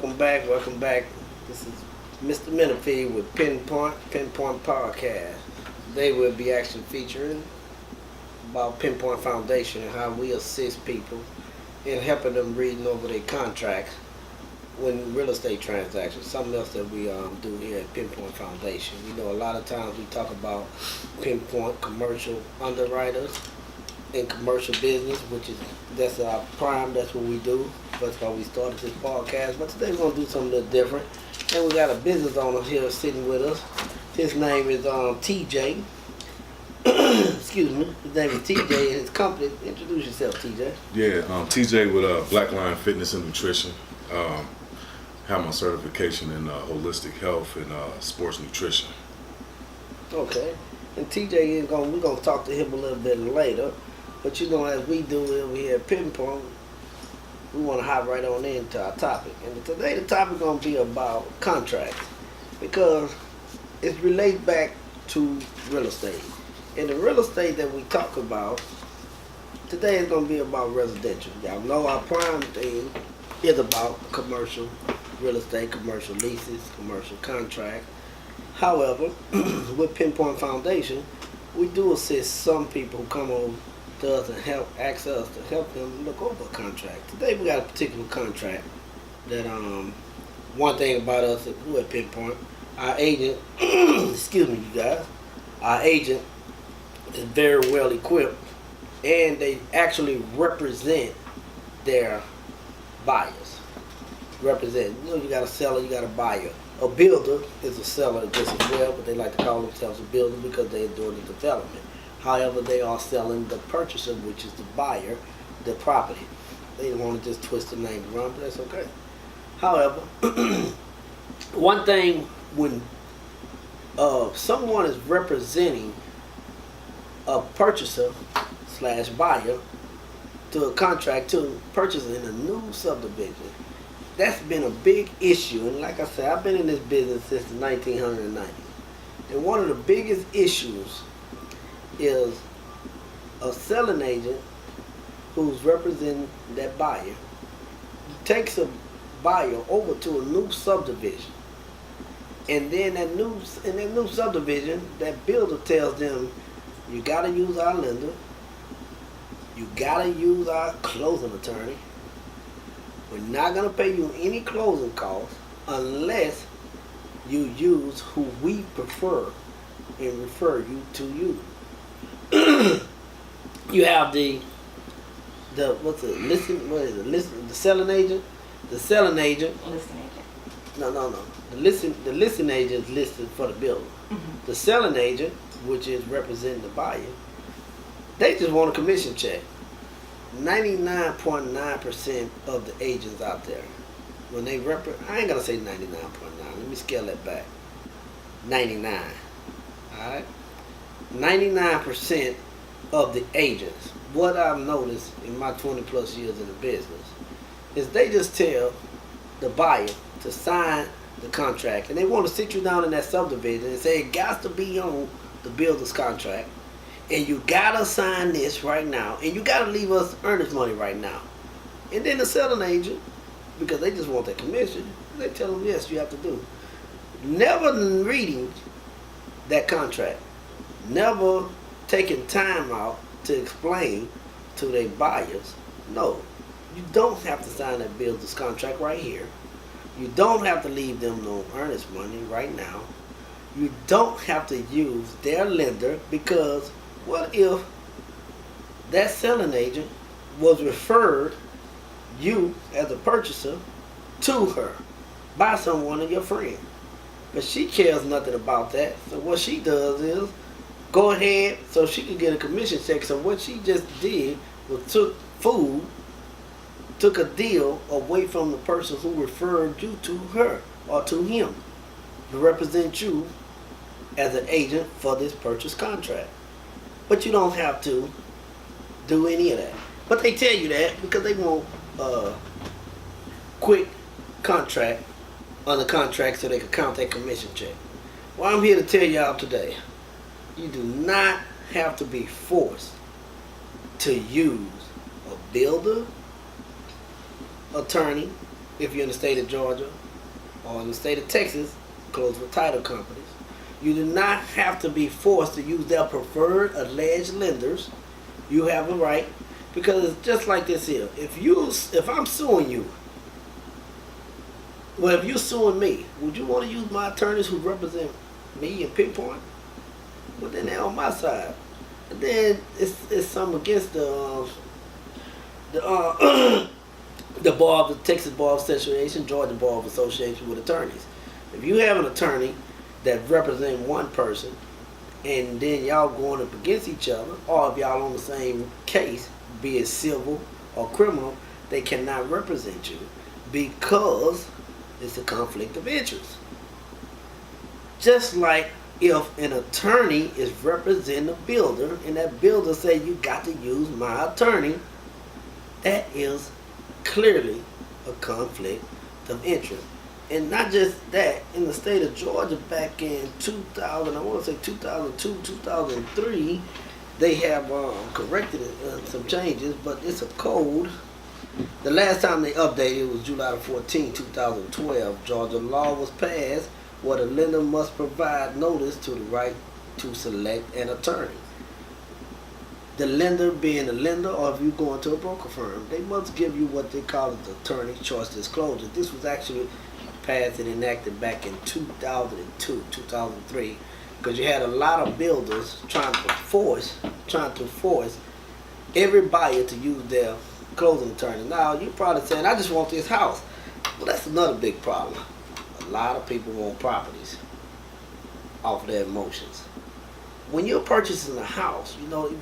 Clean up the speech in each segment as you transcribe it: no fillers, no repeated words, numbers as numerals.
Welcome back. This is Mr. Menefee with Pen Pointe Podcast. Today we'll be actually featuring about Pen Pointe Foundation and how we assist people in helping them reading over their contracts when real estate transactions. Something else that we do here at Pen Pointe Foundation. You know, a lot of times we talk about Pen Pointe commercial underwriters in commercial business, that's our prime. That's what we do. That's why we started this podcast. But today we're gonna do something a little different. And we got a business owner here sitting with us. His name is TJ. Excuse me. His name is TJ and his company. Introduce yourself, TJ. Yeah, TJ with Black Line Fitness and Nutrition. Have my certification in holistic health and sports nutrition. Okay. And TJ we're gonna talk to him a little bit later. But you know, as we do over here at Pen Pointe, we want to hop right on into our topic. And today the topic is going to be about contracts because it relates back to real estate. And the real estate that we talk about today is going to be about residential. Y'all know our prime thing is about commercial real estate, commercial leases, commercial contracts. However, with Pen Pointe Foundation, we do assist some people who come over to us and ask us to help them look over a contract. Today we got a particular contract that one thing about us who at Pen Pointe, our agent excuse me you guys, our agent is very well equipped and they actually represent their buyers. You know, you got a seller, you got a buyer. A builder is a seller just as well, but they like to call themselves a builder because they're doing the development. However, they are selling the purchaser, which is the buyer, the property. They don't want to just twist the name around, but that's okay. However, one thing when someone is representing a purchaser / buyer to a contract to purchase in a new subdivision, that's been a big issue. And like I said, I've been in this business since the 1990s. And one of the biggest issues is a selling agent who's representing that buyer takes a buyer over to a new subdivision, and then in that new subdivision, that builder tells them, you gotta use our lender, you gotta use our closing attorney, we're not gonna pay you any closing costs unless you use who we prefer and refer you to you. You have the selling agent? The selling agent. Listing agent. No. The listing agent is listed for the builder. Mm-hmm. The selling agent, which is representing the buyer, they just want a commission check. 99.9% of the agents out there, when they I ain't gonna say 99.9. Let me scale that back. 99. All right. 99% of the agents, what I've noticed in my 20 plus years in the business, is they just tell the buyer to sign the contract, and they want to sit you down in that subdivision and say it got to be on the builder's contract, and you gotta sign this right now, and you gotta leave us earnest money right now. And then the selling agent, because they just want their commission, they tell them yes, you have to do. Never reading that contract. Never taking time out to explain to their buyers, no, you don't have to sign that builder's contract right here. You don't have to leave them no earnest money right now. You don't have to use their lender, because what if that selling agent was referred, you as a purchaser, to her by someone of your friends? But she cares nothing about that. So what she does is go ahead so she can get a commission check. So what she just did was took a deal away from the person who referred you to her or to him to represent you as an agent for this purchase contract. But you don't have to do any of that. But they tell you that because they want a quick contract on the contract so they can count their commission check. Well, I'm here to tell y'all today, you do not have to be forced to use a builder, attorney, if you're in the state of Georgia or in the state of Texas, close with title companies. You do not have to be forced to use their preferred alleged lenders. You have a right, because it's just like this here. If I'm suing you, well, if you're suing me, would you want to use my attorneys who represent me in Pen Pointe? Well, then they're on my side. And then it's something against the the bar of the Texas Bar Association, Georgia Bar of Association with attorneys. If you have an attorney that represent one person, and then y'all going up against each other, or if y'all on the same case, be it civil or criminal, they cannot represent you because it's a conflict of interest. Just like if an attorney is representing a builder, and that builder say you got to use my attorney, that is clearly a conflict of interest. And not just that, in the state of Georgia back in 2000, I want to say 2002, 2003, they have corrected some changes, but it's a code. The last time they updated was July 14, 2012. Georgia law was passed where the lender must provide notice to the right to select an attorney. The lender being a lender, or if you go into a broker firm, they must give you what they call the attorney choice disclosure. This was actually passed and enacted back in 2002, 2003, because you had a lot of builders trying to force every buyer to use their closing attorney. Now, you're probably saying, I just want this house. Well, that's another big problem. A lot of people want properties off of their emotions. When you're purchasing a house,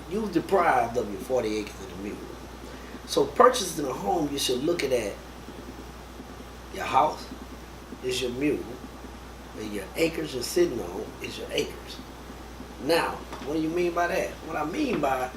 you're deprived of your 40 acres of the mule. So purchasing a home, you should look at that. Your house is your mule, and your acres you're sitting on is your acres. Now, what do you mean by that? What I mean by,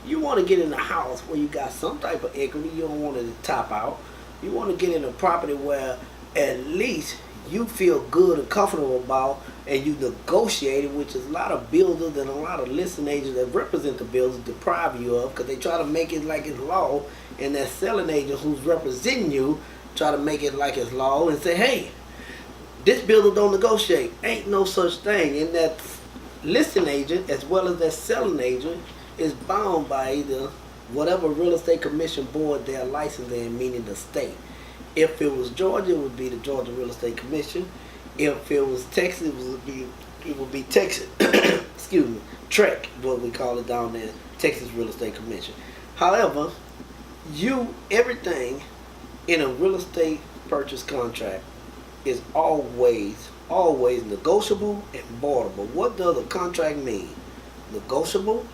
you want to get in a house where you got some type of equity. You don't want it to top out. You want to get in a property where at least you feel good and comfortable about, and you negotiate it, which is a lot of builders and a lot of listing agents that represent the builders deprive you of, because they try to make it like it's law, and that selling agent who's representing you try to make it like it's law and say, hey, this builder don't negotiate. Ain't no such thing. And that listing agent as well as that selling agent is bound by either whatever real estate commission board they're licensed in, meaning the state. If it was Georgia, it would be the Georgia Real Estate Commission. If it was Texas, it would be Texas. Excuse me, TREC, what we call it down there, Texas Real Estate Commission. However, everything in a real estate purchase contract is always negotiable and voidable. What does a contract mean? Negotiable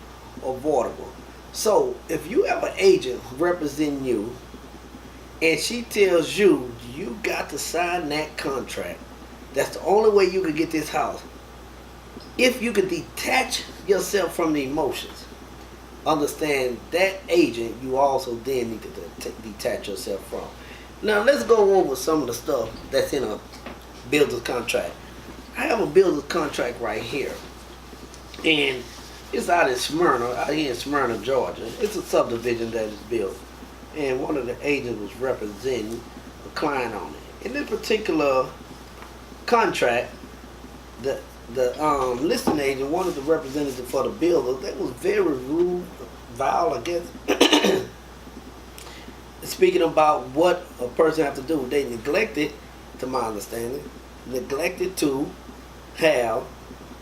or voidable? So if you have an agent representing you, and she tells you, you got to sign that contract, that's the only way you can get this house. If you can detach yourself from the emotions, understand that agent you also then need to detach yourself from. Now let's go over some of the stuff that's in a builder's contract. I have a builder's contract right here, and it's out here in Smyrna, Georgia. It's a subdivision that is built, and one of the agents was representing a client on it. In this particular contract, the listing agent, one of the representatives for the builder, that was very rude, vile, I guess. Speaking about what a person have to do, they neglected, to my understanding, to have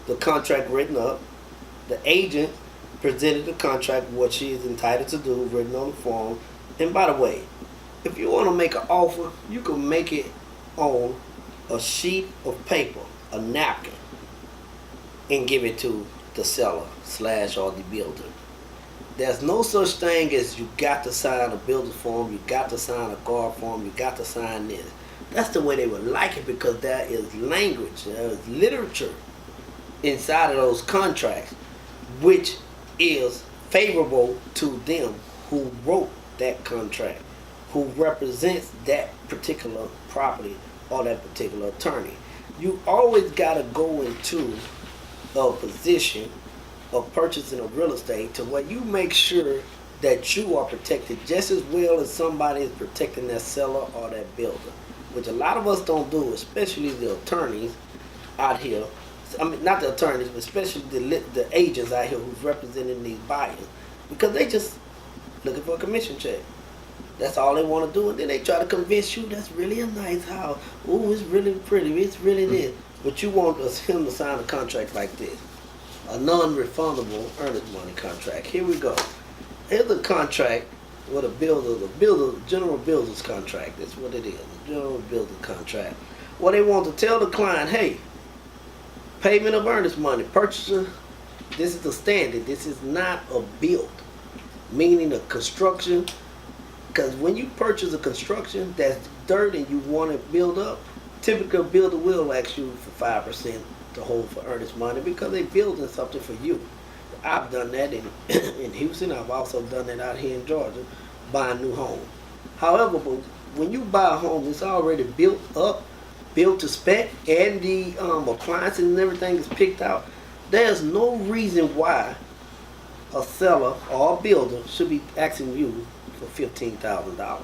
the contract written up. The agent presented the contract, what she is entitled to do, written on the form. And by the way, if you want to make an offer, you can make it on a sheet of paper, a napkin, and give it to the seller / or the builder. There's no such thing as you got to sign a builder form, you got to sign a guard form, you got to sign this. That's the way they would like it, because there is language, there is literature inside of those contracts, which is favorable to them who wrote that contract, who represents that particular property or that particular attorney. You always got to go into a position of purchasing of real estate to where you make sure that you are protected just as well as somebody is protecting that seller or that builder. which a lot of us don't do, especially the attorneys out here. I mean, not the attorneys, but especially the agents out here who's representing these buyers, because they just looking for a commission check. That's all they want to do, and then they try to convince you that's really a nice house. Ooh, it's really pretty. It's really this. But you want him to sign a contract like this, a non-refundable earnest money contract. Here we go. Here's a contract with the general builder's contract. That's what it is, a general builder's contract. Well, they want to tell the client, hey, payment of earnest money, purchaser, this is the standard. This is not a build, meaning a construction. Because when you purchase a construction that's dirt and you want to build up, typical builder will ask you for 5% to hold for earnest money because they're building something for you. I've done that in Houston. I've also done that out here in Georgia, buying new homes. However, when you buy a home, it's already built up, built to spec, and the appliances and everything is picked out. There's no reason why a seller or a builder should be asking you for $15,000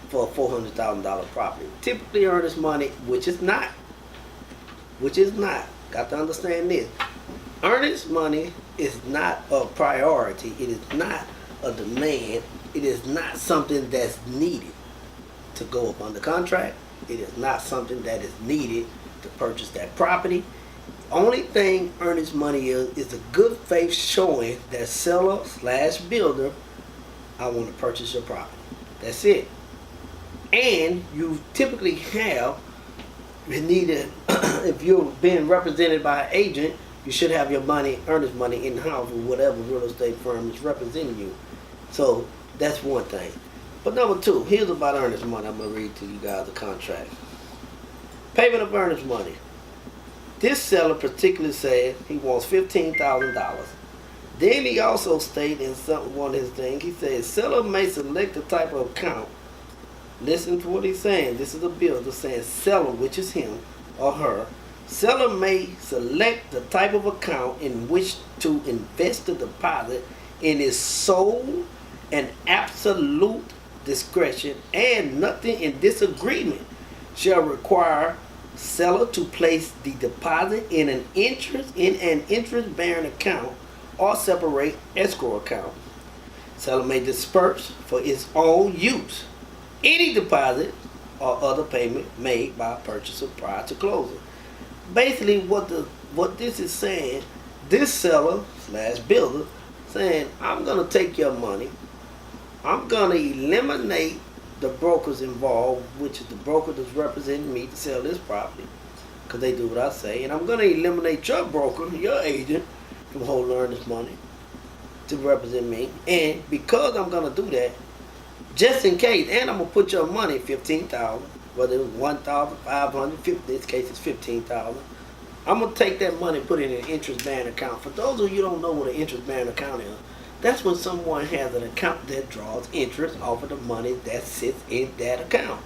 for a $400,000 property. Typically earnest money, which is not. Got to understand this. Earnest money is not a priority. It is not a demand. It is not something that's needed to go up under contract. It is not something that is needed to purchase that property. Only thing earnest money is a good faith showing that seller/builder, I want to purchase your property. That's it. And you typically if you're being represented by an agent, you should have your earnest money in-house with whatever real estate firm is representing you. So that's one thing. But number two, here's about earnest money. I'm going to read to you guys the contract. Payment of earnest money. This seller particularly said he wants $15,000. Then he also stated in one of his things, he said, seller may select the type of account. Listen to what he's saying. This is a builder saying seller, which is him or her. Seller may select the type of account in which to invest the deposit in his sole and absolute discretion, and nothing in this agreement shall require seller to place the deposit in an interest-bearing account or separate escrow account. Seller may disperse for its own use any deposit or other payment made by a purchaser prior to closing. Basically, what this is saying, this seller/builder saying, I'm going to take your money, I'm going to eliminate the brokers involved, which is the broker that's representing me to sell this property, because they do what I say, and I'm going to eliminate your broker, your agent, from holding earnest money to represent me. And because I'm going to do that, just in case, and I'm going to put your money, $15,000, whether it was $1,550, in this case it's $15,000. I'm going to take that money and put it in an interest-bearing account. For those of you who don't know what an interest-bearing account is, that's when someone has an account that draws interest off of the money that sits in that account.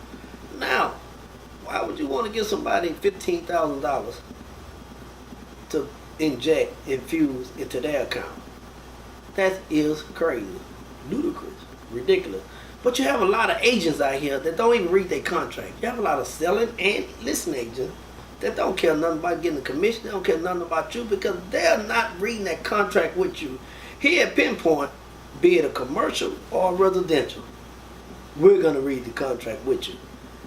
Now, why would you want to give somebody $15,000 to infuse into their account? That is crazy, ludicrous, ridiculous. But you have a lot of agents out here that don't even read their contract. You have a lot of selling and listing agents that don't care nothing about getting a commission. They don't care nothing about you because they're not reading that contract with you. Here at Pen Pointe, be it a commercial or residential, we're going to read the contract with you.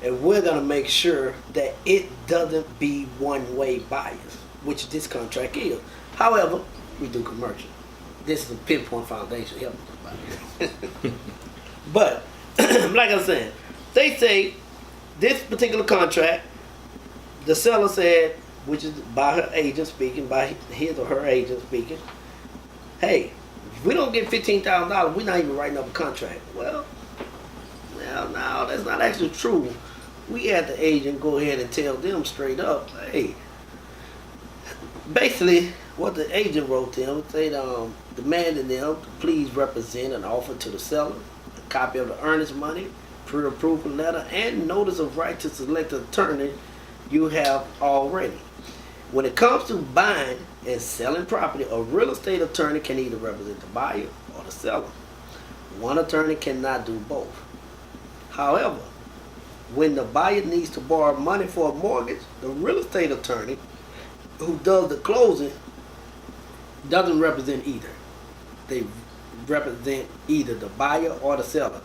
And we're going to make sure that it doesn't be one-way bias, which this contract is. However, we do commercial. This is a Pen Pointe Foundation helping us. But, like I said, they say this particular contract, the seller said, which is by her agent speaking, by his or her agent speaking, hey, if we don't get $15,000, we're not even writing up a contract. Well, no, that's not actually true. We had the agent go ahead and tell them straight up, hey, basically what the agent wrote to them, said demanding them to please represent an offer to the seller, a copy of the earnest money, pre-approval letter, and notice of right to select an attorney you have already. When it comes to buying and selling property, a real estate attorney can either represent the buyer or the seller. One attorney cannot do both. However, When the buyer needs to borrow money for a mortgage, the real estate attorney who does the closing doesn't represent either. They represent either the buyer or the seller,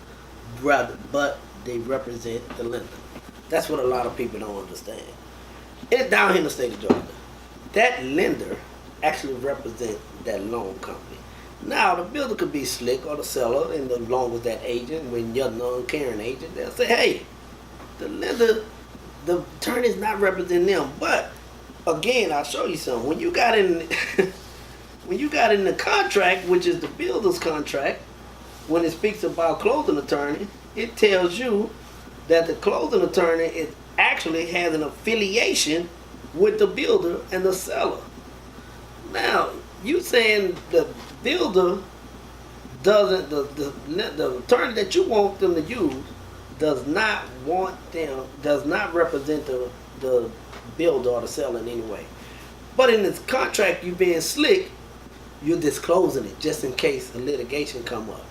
but they represent the lender. That's what a lot of people don't understand. It's down here in the state of Georgia. That lender actually represents that loan company. Now, the builder could be slick or the seller, and as long as that agent, when you're a non-caring agent, they'll say, hey, the lender, the attorney's not representing them. But, again, I'll show you something. When you got in the contract, which is the builder's contract, when it speaks about closing attorney, it tells you that the closing attorney actually has an affiliation with the builder and the seller. Now, you saying the builder doesn't, the attorney that you want them to use does not represent the builder or the seller in any way. But in this contract, you being slick, you're disclosing it just in case a litigation come up.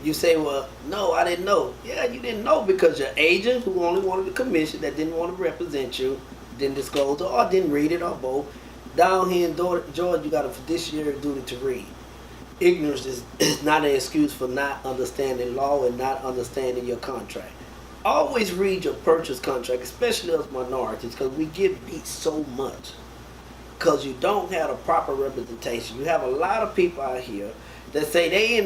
You say, well, no, I didn't know. Yeah, you didn't know because your agent, who only wanted the commission, that didn't want to represent you, didn't disclose it, or didn't read it, or both. Down here in Georgia, you got a fiduciary duty to read. Ignorance is not an excuse for not understanding law and not understanding your contract. Always read your purchase contract, especially us minorities, because we get beat so much. Because you don't have a proper representation. You have a lot of people out here that say they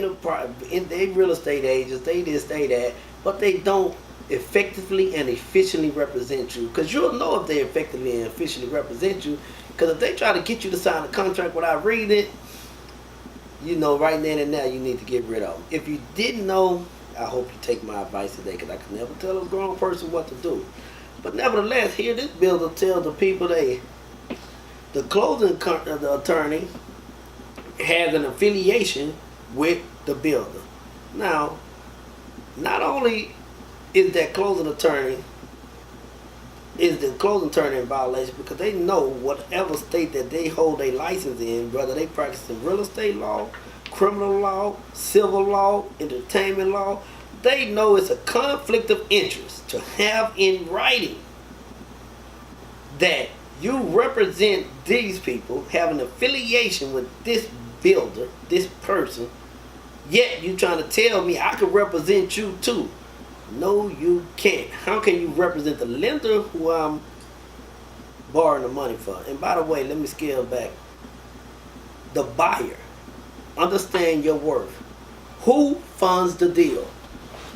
real estate agents, they this, they that, but they don't effectively and efficiently represent you. Because you'll know if they effectively and efficiently represent you. Because if they try to get you to sign a contract without reading it, you know right then and now you need to get rid of them. If you didn't know, I hope you take my advice today, because I can never tell a grown person what to do. But nevertheless, here this builder tells the people the closing the attorney has an affiliation with the builder. Now, not only is that closing attorney in violation, because they know whatever state that they hold a license in, whether they practice in real estate law, criminal law, civil law, entertainment law, they know it's a conflict of interest to have in writing that you represent these people, have an affiliation with this builder, this person, yet you trying to tell me I could represent you too. No, you can't. How can you represent the lender who I'm borrowing the money for? And by the way, let me scale back. The buyer, understand your worth. Who funds the deal?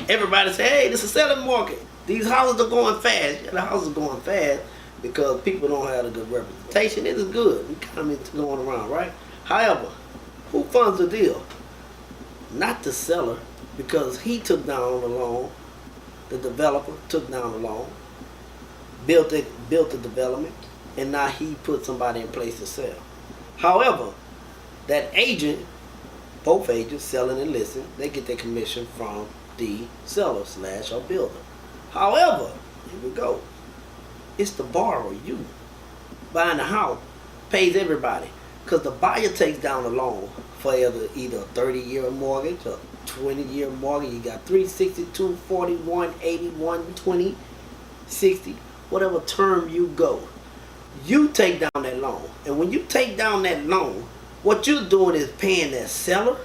Everybody say, hey, this is a selling market. These houses are going fast. Yeah, the houses are going fast because people don't have a good representation. It is good. Economy's going around, right? However, who funds the deal? Not the seller, because he took down the loan. The developer took down the loan, built the development, and now he put somebody in place to sell. However, that agent, both agents, selling and listing, they get their commission from the seller / or builder. However, here we go. It's the borrower, you, buying the house, pays everybody. Because the buyer takes down the loan for either a 30-year mortgage or 20-year mortgage. You got 362, 41, 81, 20, 60, whatever term you go. You take down that loan. And when you take down that loan, what you're doing is paying that seller,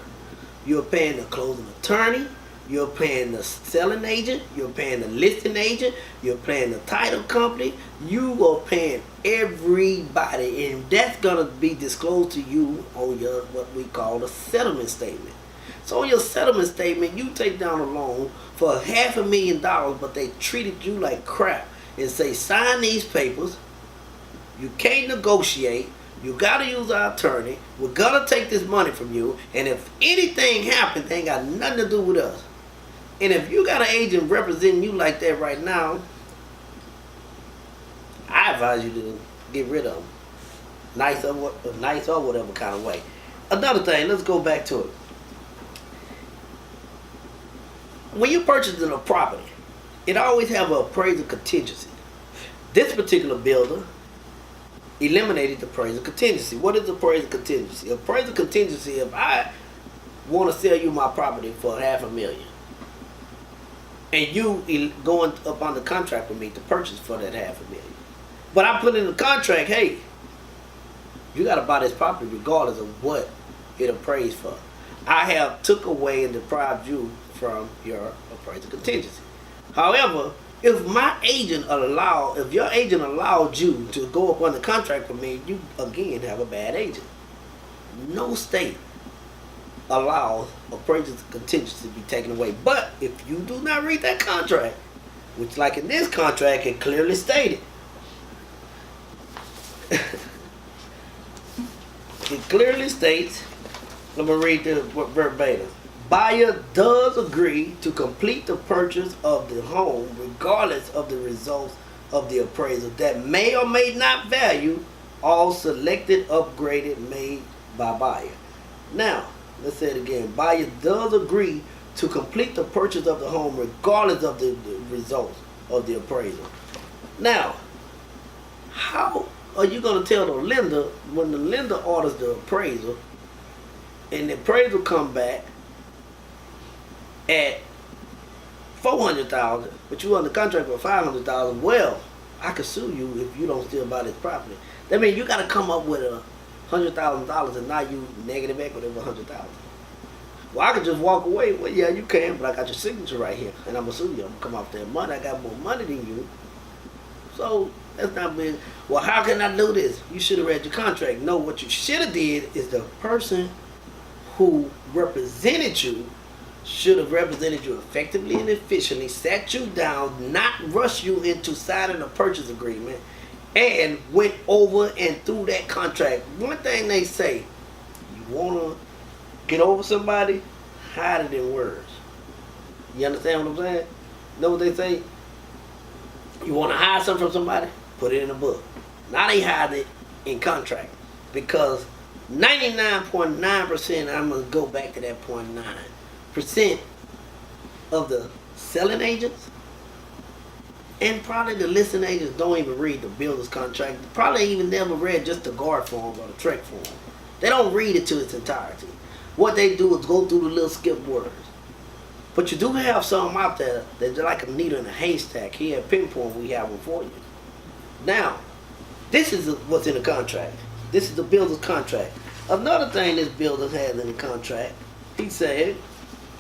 you're paying the closing attorney, you're paying the selling agent, you're paying the listing agent, you're paying the title company, you are paying everybody, and that's gonna be disclosed to you on your what we call the settlement statement. So on your settlement statement, you take down a loan for $500,000, but they treated you like crap and say, sign these papers, you can't negotiate, you gotta use our attorney, we're gonna take this money from you, and if anything happens, they ain't got nothing to do with us. And if you got an agent representing you like that right now, I advise you to get rid of them. Nice or whatever kind of way. Another thing, let's go back to it. When you're purchasing a property, it always have an appraisal contingency. This particular builder eliminated the appraisal contingency. What is the appraisal contingency? Appraisal contingency, if I want to sell you my property for $500,000, and you going up on the contract with me to purchase for that $500,000. But I put in the contract, hey, you got to buy this property regardless of what it appraised for. I have took away and deprived you from your appraisal contingency. However, if your agent allowed you to go up on the contract with me, you again have a bad agent. No state allows appraisal contingency to be taken away. But if you do not read that contract, which like in this contract, it clearly stated, it clearly states, let me read the verbatim. Buyer does agree to complete the purchase of the home regardless of the results of the appraisal that may or may not value all selected upgraded made by buyer. Now, let's say it again. Buyer does agree to complete the purchase of the home regardless of the results of the appraisal. Now, how are you going to tell the lender when the lender orders the appraisal and the appraisal come back at $400,000, but you under contract for $500,000? Well, I could sue you if you don't still buy this property. That means you got to come up with $100,000, and now you negative equity of $100,000. Well, I could just walk away. Well, yeah, you can, but I got your signature right here, and I'm gonna sue you. I'm gonna come off that money. I got more money than you, so that's not big. Well, how can I do this? You should have read your contract. No, what you should have did is the person who represented you should have represented you effectively and efficiently, sat you down, not rush you into signing a purchase agreement, and went over and through that contract. One thing they say, you want to get over somebody, hide it in words. You understand what I'm saying? Know what they say? You want to hide something from somebody? Put it in a book. Now they hide it in contract. Because 99.9%, I'm going to go back to that 0.9% of the selling agents and probably the listing agents don't even read the builder's contract. Probably even never read just the guard form or the trek form. They don't read it to its entirety. What they do is go through the little skip words. But you do have some out there that's like a needle in a haystack. Here at Pen Pointe, we have one for you. Now, this is what's in the contract. This is the builder's contract. Another thing this builder has in the contract, he said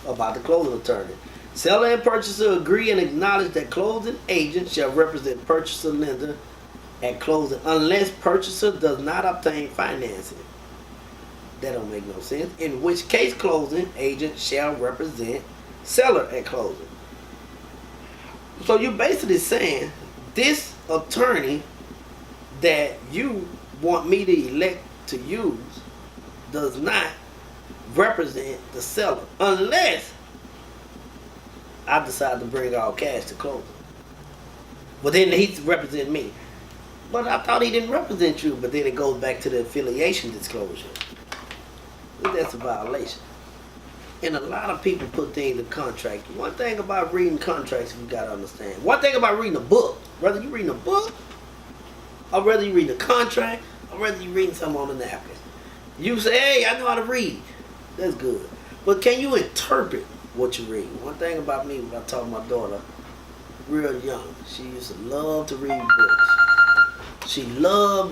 about the closing attorney. Seller and purchaser agree and acknowledge that closing agent shall represent purchaser lender at closing unless purchaser does not obtain financing. That don't make no sense. In which case closing agent shall represent seller at closing. So you're basically saying this attorney that you want me to elect to use does not represent the seller unless I decide to bring all cash to closing. But then he represents me. But I thought he didn't represent you. But then it goes back to the affiliation disclosure. That's a violation. And a lot of people put things in contracts. One thing about reading contracts, you got to understand. One thing about reading a book, whether you reading a book, or whether you reading a contract, or whether you reading something on a napkin. You say, hey, I know how to read. That's good. But can you interpret what you read? One thing about me, when I taught my daughter, real young, she used to love to read books. She loved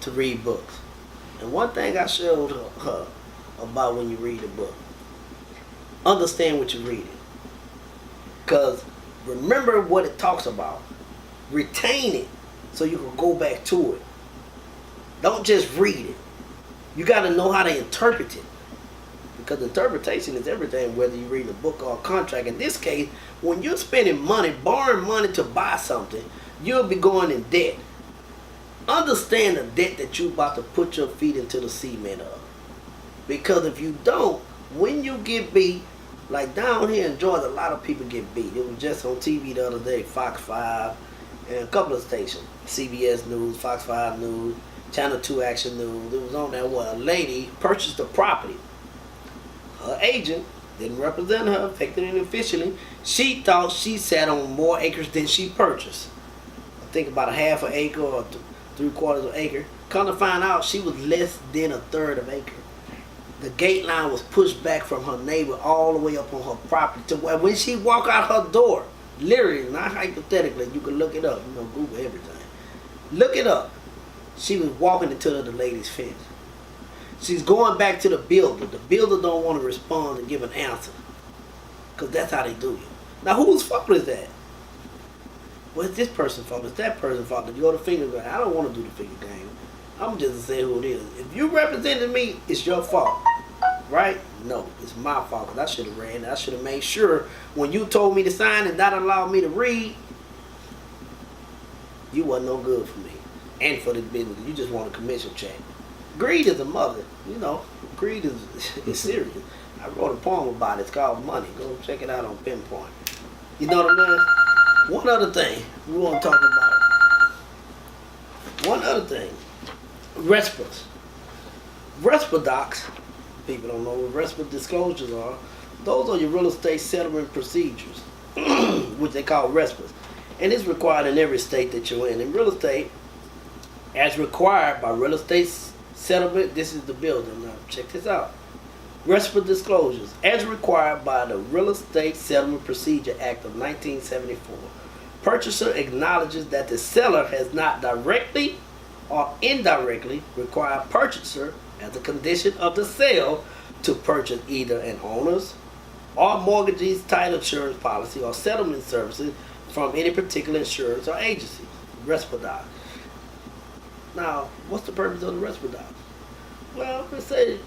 to read books. And one thing I showed her about when you read a book, understand what you're reading. Because remember what it talks about. Retain it so you can go back to it. Don't just read it. You got to know how to interpret it. Because interpretation is everything, whether you read a book or a contract. In this case, when you're spending money, borrowing money to buy something, you'll be going in debt. Understand the debt that you're about to put your feet into the cement of. Because if you don't, when you get beat, like down here in Georgia, a lot of people get beat. It was just on TV the other day, Fox 5, and a couple of stations. CBS News, Fox 5 News, Channel 2 Action News. It was on there where a lady purchased a property. Her agent didn't represent her, effectively and officially. She thought she sat on more acres than she purchased. I think about a half an acre or 3/4 of an acre. Come to find out, she was less than a third of an acre. the gate line was pushed back from her neighbor all the way up on her property to where when she walk out her door, literally, not hypothetically, you can look it up, Google everything. Look it up. She was walking into the lady's fence. She's going back to the builder. The builder don't want to respond and give an answer. Because that's how they do you. Now, whose fault is that? Well, it's this person's fault. It's that person's fault. If you go to finger game, I don't want to do the finger game. I'm just to say who it is. If you represented me, it's your fault. Right? No, it's my fault. Because I should have ran. I should have made sure when you told me to sign and not allowed me to read, you wasn't no good for me. And for the business. You just want a commission check. Greed is a mother. Greed is serious. I wrote a poem about it. It's called Money. Go check it out on Pen Pointe. You know what I mean? One other thing we want to talk about. One other thing. RESPAs. RESPA docs. People don't know what RESPA disclosures are. Those are your real estate settlement procedures, which they call RESPAs. And it's required in every state that you're in. In real estate, as required by real estate settlement, this is the building. Now, check this out. RESPA disclosures, as required by the Real Estate Settlement Procedure Act of 1974. Purchaser acknowledges that the seller has not directly or indirectly required purchaser as a condition of the sale to purchase either an owner's or mortgagee's title insurance policy or settlement services from any particular insurance or agency. RESPA doc. Now, what's the purpose of the RESPA doc? Well, let's say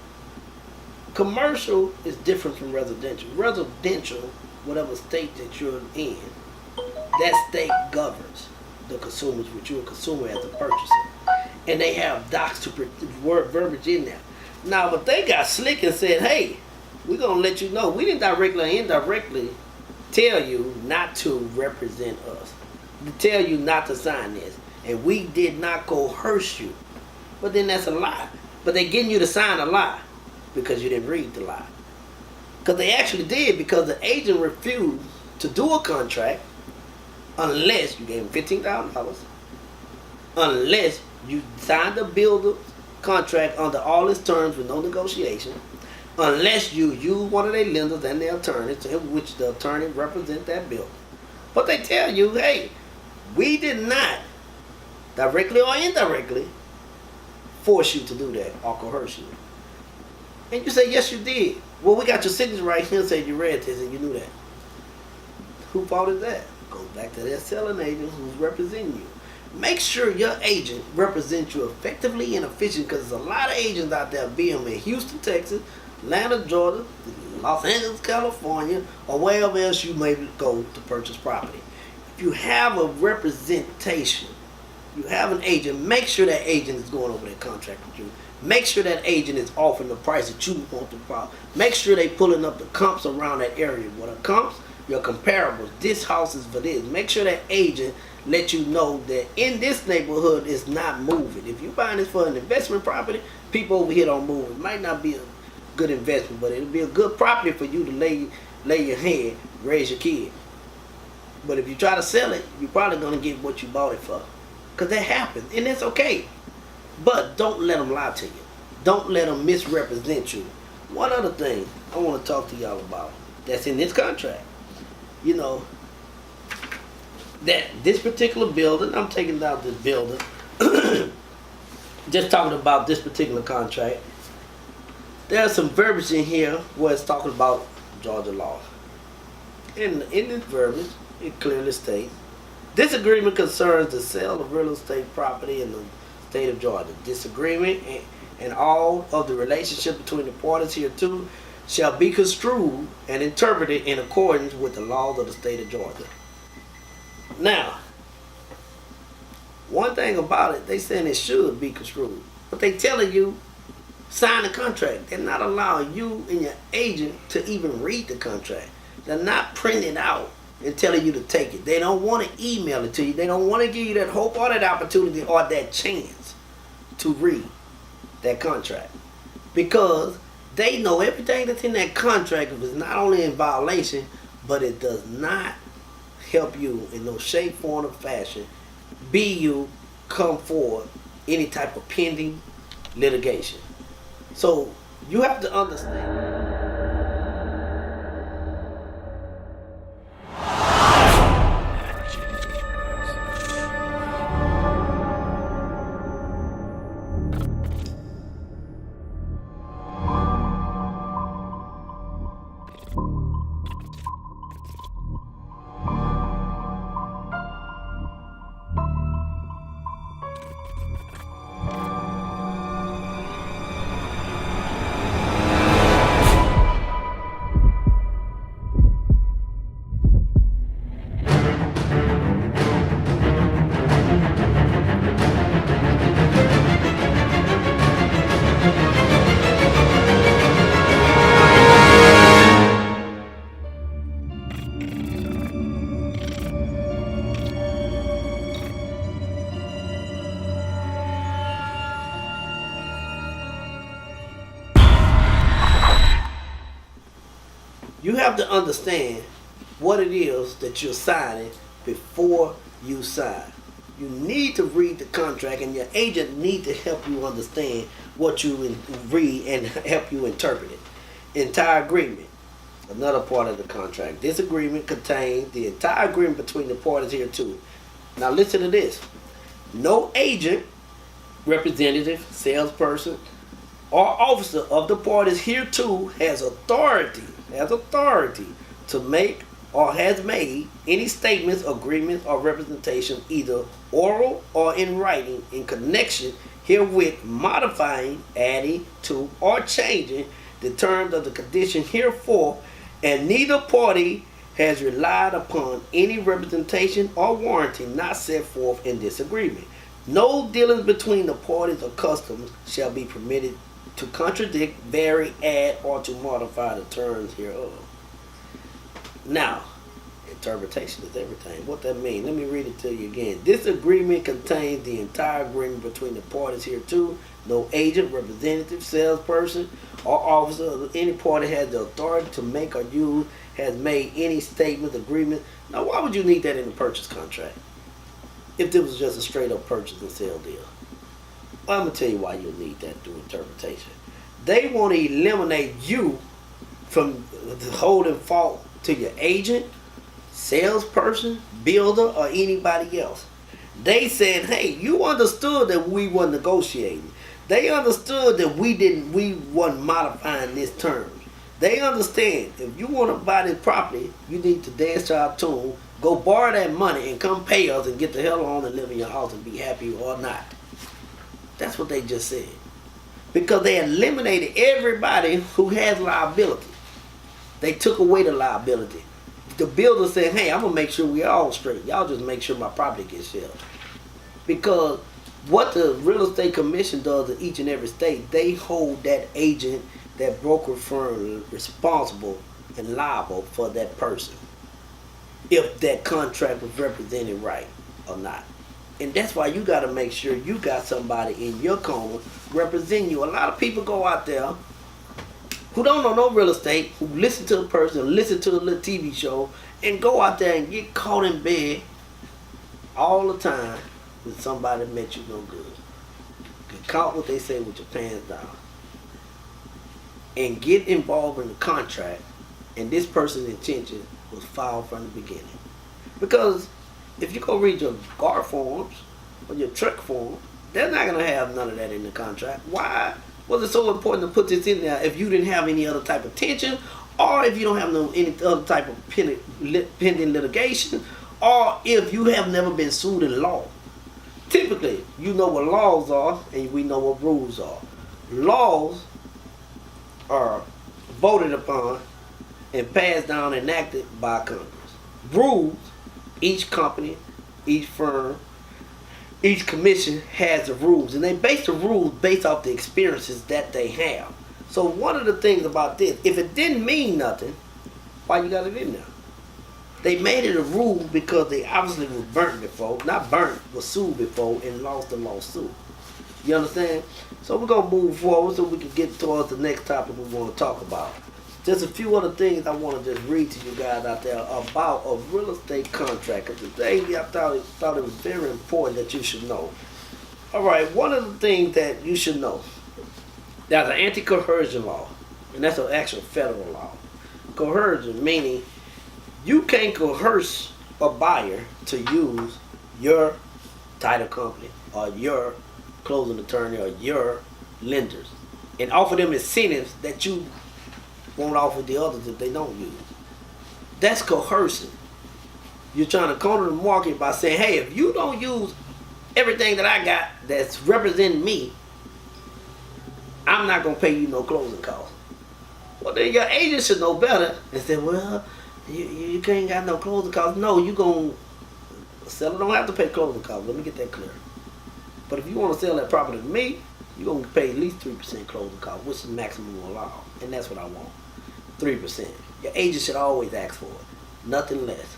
commercial is different from residential. Residential, whatever state that you're in, that state governs the consumers, which you're a consumer as a purchaser. And they have docs to word verbiage in there. Now, but they got slick and said, hey, we're going to let you know. We didn't directly or indirectly tell you not to represent us. To tell you not to sign this. And we did not coerce you. But then that's a lie. But they getting you to sign a lie because you didn't read the lie. Because they actually did, because the agent refused to do a contract unless you gave him $15,000, unless you signed the builder contract under all its terms with no negotiation, unless you use one of their lenders and their attorneys, which the attorney represent that builder. But they tell you, hey, we did not directly or indirectly force you to do that or coerce you. And you say, yes, you did. Well, we got your signature right here and say you read this and you knew that. Who fault is that? Goes back to that selling agent who's representing you. Make sure your agent represents you effectively and efficient, because there's a lot of agents out there, be them in Houston, Texas, Atlanta, Georgia, Los Angeles, California, or wherever else you may go to purchase property. If you have a representation, you have an agent, make sure that agent is going over that contract with you. Make sure that agent is offering the price that you want to buy. Make sure they pulling up the comps around that area. What are comps? Your comparables. This house is for this. Make sure that agent let you know that in this neighborhood it's not moving. If you're buying this for an investment property, people over here don't move. It might not be a good investment, but it'll be a good property for you to lay your head, raise your kid. But if you try to sell it, you're probably going to get what you bought it for. Because that happens, and that's okay. But don't let them lie to you. Don't let them misrepresent you. One other thing I want to talk to y'all about that's in this contract. You know, that this particular building, I'm taking down this building, just talking about this particular contract. There's some verbiage in here where it's talking about Georgia law. In this verbiage, it clearly states, this agreement concerns the sale of real estate property in the state of Georgia. This agreement and all of the relationship between the parties hereto shall be construed and interpreted in accordance with the laws of the state of Georgia. Now, one thing about it, they saying it should be construed, but they telling you sign the contract. They're not allowing you and your agent to even read the contract. They're not printing it out and telling you to take it. They don't want to email it to you. They don't want to give you that hope or that opportunity or that chance to read that contract, because they know everything that's in that contract is not only in violation, but it does not help you in no shape, form, or fashion be you come forward any type of pending litigation. So You have to understand. You have to understand what it is that you're signing before you sign. You need to read the contract, and your agent needs to help you understand what you read and help you interpret it. Entire agreement, another part of the contract. This agreement contains the entire agreement between the parties here too. Now listen to this. No agent, representative, salesperson, or officer of the parties hereto has authority to make or has made any statements, agreements, or representation, either oral or in writing, in connection herewith modifying, adding to, or changing the terms of the condition herefore, and neither party has relied upon any representation or warranty not set forth in this agreement. No dealings between the parties or customs shall be permitted to contradict, vary, add, or to modify the terms hereof. Now, interpretation is everything. What that means, let me read it to you again. This agreement contains the entire agreement between the parties hereto. No agent, representative, salesperson, or officer of any party has the authority to make or use, has made any statement, agreement. Now, why would you need that in a purchase contract if this was just a straight up purchase and sale deal? Well, I'm going to tell you why you need that through interpretation. They want to eliminate you from holding fault to your agent, salesperson, builder, or anybody else. They said, hey, you understood that we weren't negotiating. They understood that we weren't modifying this term. They understand if you want to buy this property, you need to dance to our tune, go borrow that money and come pay us and get the hell on and live in your house and be happy or not. That's what they just said. Because they eliminated everybody who has liability. They took away the liability. The builder said, hey, I'm going to make sure we all straight. Y'all just make sure my property gets sold. Because what the real estate commission does in each and every state, they hold that agent, that broker firm responsible and liable for that person. If that contract was represented right or not. And that's why you got to make sure you got somebody in your corner representing you. A lot of people go out there who don't know no real estate, who listen to a person, listen to a little TV show, and go out there and get caught in bed all the time with somebody that meant you no good. Get caught, what they say, with your pants down. And get involved in the contract, and this person's intention was foul from the beginning. Because if you go read your guard forms or your truck form, they're not going to have none of that in the contract. Why was it so important to put this in there if you didn't have any other type of tension, or if you don't have any other type of pending litigation, or if you have never been sued in law? Typically, you know what laws are and we know what rules are. Laws are voted upon and passed down and enacted by Congress. Rules, each company, each firm, each commission has the rules, and they base the rules based off the experiences that they have. So one of the things about this, if it didn't mean nothing, why you got it in there? They made it a rule because they obviously was burnt before, not burnt, was sued before and lost the lawsuit. You understand? So we're going to move forward so we can get towards the next topic we want to talk about. Just a few other things I want to just read to you guys out there about a real estate contract. Because today I thought it was very important that you should know. All right, one of the things that you should know. There's an anti-coercion law, and that's an actual federal law. Coercion meaning you can't coerce a buyer to use your title company or your closing attorney or your lenders and offer them incentives that you won't offer the others if they don't use. That's coercion. You're trying to corner the market by saying, hey, if you don't use everything that I got that's representing me, I'm not going to pay you no closing costs. Well, then your agent should know better and say, well, you can't got no closing costs. No, you going to seller don't have to pay closing costs. Let me get that clear. But if you want to sell that property to me, you're going to pay at least 3% closing costs, which is maximum allowed. And that's what I want, 3%. Your agent should always ask for it, nothing less.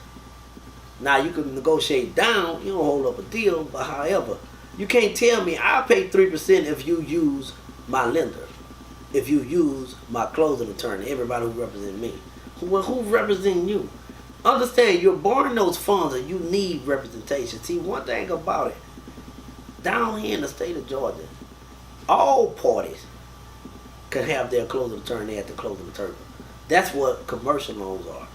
Now, you can negotiate down, you don't hold up a deal, but however, you can't tell me I'll pay 3% if you use my lender, if you use my closing attorney, everybody who represents me. Well, who's representing you? Understand, you're borrowing those funds and you need representation. See, one thing about it, down here in the state of Georgia, all parties can have their closing attorney at the closing attorney. That's what commercial loans are.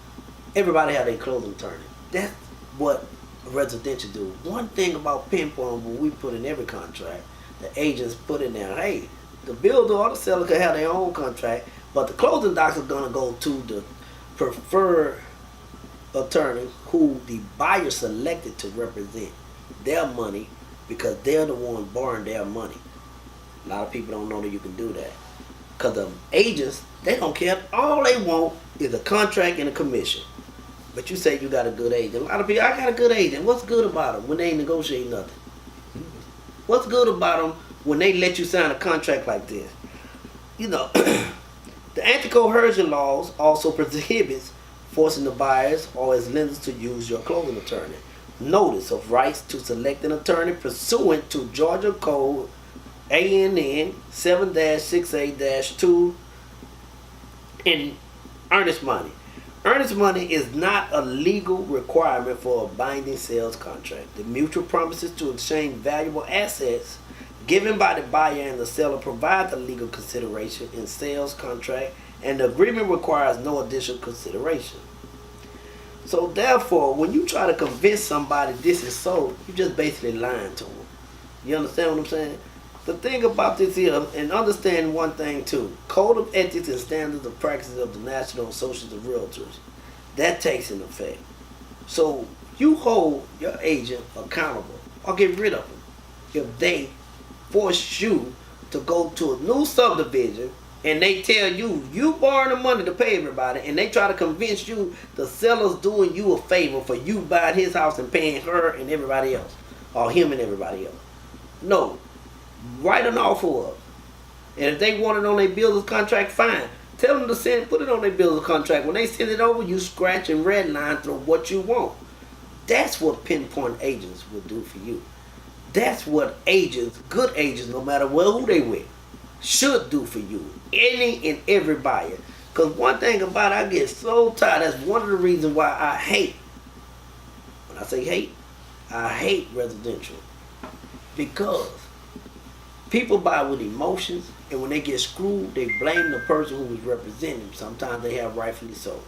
Everybody have their closing attorney. That's what residential do. One thing about Pen Pointe, when we put in every contract, the agents put in there, hey, the builder or the seller can have their own contract, but the closing docs are going to go to the preferred attorney who the buyer selected to represent their money because they're the one borrowing their money. A lot of people don't know that you can do that. Because the agents, they don't care. All they want is a contract and a commission. But you say you got a good agent. A lot of people, I got a good agent. What's good about them when they ain't negotiate nothing? What's good about them when they let you sign a contract like this? You know, the anti-coercion laws also prohibits forcing the buyers or as lenders to use your closing attorney. Notice of rights to select an attorney pursuant to Georgia Code ANN 7-68-2 in earnest money. Earnest money is not a legal requirement for a binding sales contract. The mutual promises to exchange valuable assets given by the buyer and the seller provide the legal consideration in sales contract, and the agreement requires no additional consideration. So therefore, when you try to convince somebody this is so, you're just basically lying to them. You understand what I'm saying? The thing about this here, and understand one thing too, Code of Ethics and Standards of Practice of the National Association of Realtors, that takes in effect. So you hold your agent accountable or get rid of them if they force you to go to a new subdivision and they tell you, you borrowing the money to pay everybody, and they try to convince you the seller's doing you a favor for you buying his house and paying her and everybody else, or him and everybody else. No. Write an offer up. And if they want it on their builder's contract, fine. Tell them to send, put it on their builder's contract. When they send it over, you scratch and redline through what you want. That's what Pen Pointe agents will do for you. That's what agents, good agents, no matter who they with, should do for you. Any and every buyer. Because one thing about it, I get so tired. That's one of the reasons why I hate. When I say hate, I hate residential. Because people buy with emotions, and when they get screwed, they blame the person who was representing them. Sometimes they have rightfully so.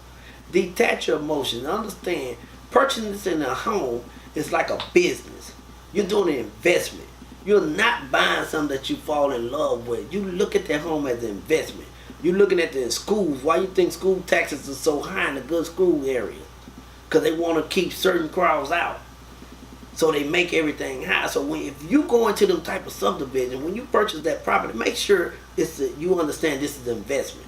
Detach your emotions. Understand, purchasing a home is like a business. You're doing an investment. You're not buying something that you fall in love with. You look at that home as an investment. You're looking at the schools. Why you think school taxes are so high in the good school area? Because they want to keep certain crowds out. So they make everything high. So if you go into them type of subdivision, when you purchase that property, make sure you understand this is an investment.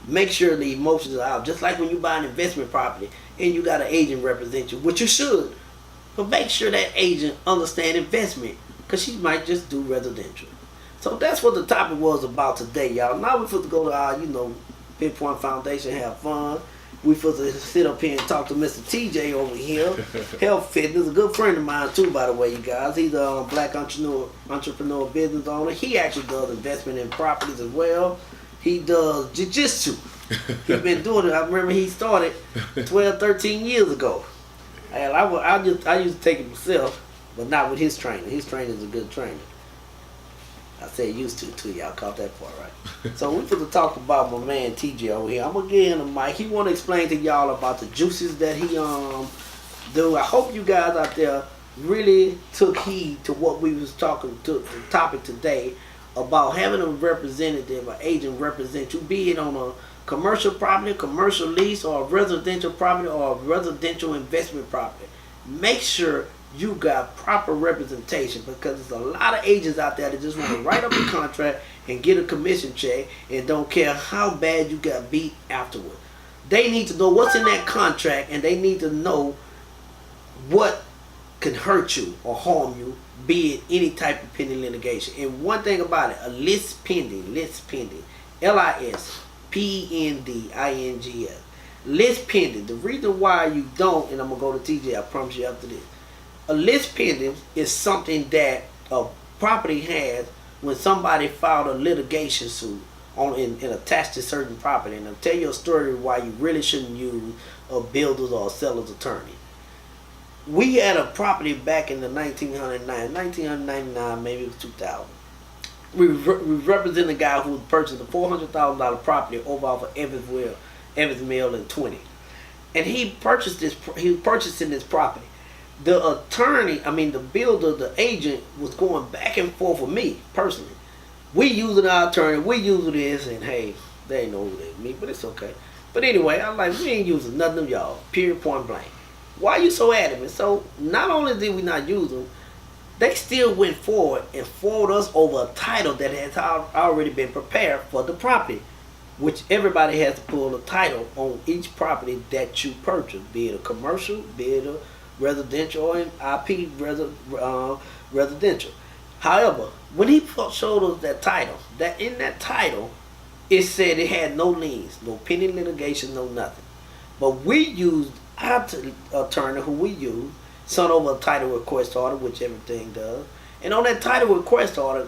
Make sure the emotions are out. Just like when you buy an investment property and you got an agent represent you, which you should. But make sure that agent understand investment, because she might just do residential. So that's what the topic was about today, y'all. Now we're supposed to go to our, Pen Pointe Foundation, have fun. We supposed to sit up here and talk to Mr. TJ over here. Health Fitness, a good friend of mine too, by the way, you guys. He's a black entrepreneur business owner. He actually does investment in properties as well. He does jiu-jitsu. He's been doing it. I remember he started 12, 13 years ago. And I used to take it myself, but not with his trainer. His trainer is a good trainer. I said used to too. Y'all caught that part right. So we're going to talk about my man TJ over here. I'm gonna give him the mic. He want to explain to y'all about the juices that he do. I hope you guys out there really took heed to what we was talking to the topic today about having a representative or agent represent you, be it on a commercial property, commercial lease, or a residential property, or a residential investment property. Make sure you got proper representation, because there's a lot of agents out there that just want to write up a contract and get a commission check and don't care how bad you got beat afterward. They need to know what's in that contract, and they need to know what can hurt you or harm you, be it any type of pending litigation. And one thing about it, a list pending, LISPendings, list pending. The reason why you don't, and I'm going to go to TJ, I promise you after this. A list pending is something that a property has when somebody filed a litigation suit on and attached to certain property. And I'll tell you a story why you really shouldn't use a builder's or a seller's attorney. We had a property back in the 1999, maybe it was 2000. We represent a guy who purchased a $400,000 property over off of Evans Mill in 20. And he was purchasing this property. The builder, the agent was going back and forth with me personally. We using our attorney, we using this, and hey, they ain't know who they me, but it's okay. But anyway, I'm like, we ain't using nothing of y'all, period, point blank. Why you so adamant? So not only did we not use them, they still went forward and forwarded us over a title that has already been prepared for the property, which everybody has to pull a title on each property that you purchase, be it a commercial, be it a residential, or an IP residential. However, when he showed us that title, that in that title, it said it had no liens, no pending litigation, no nothing. But we used our attorney, who we use, sent over a title request order, which everything does. And on that title request order,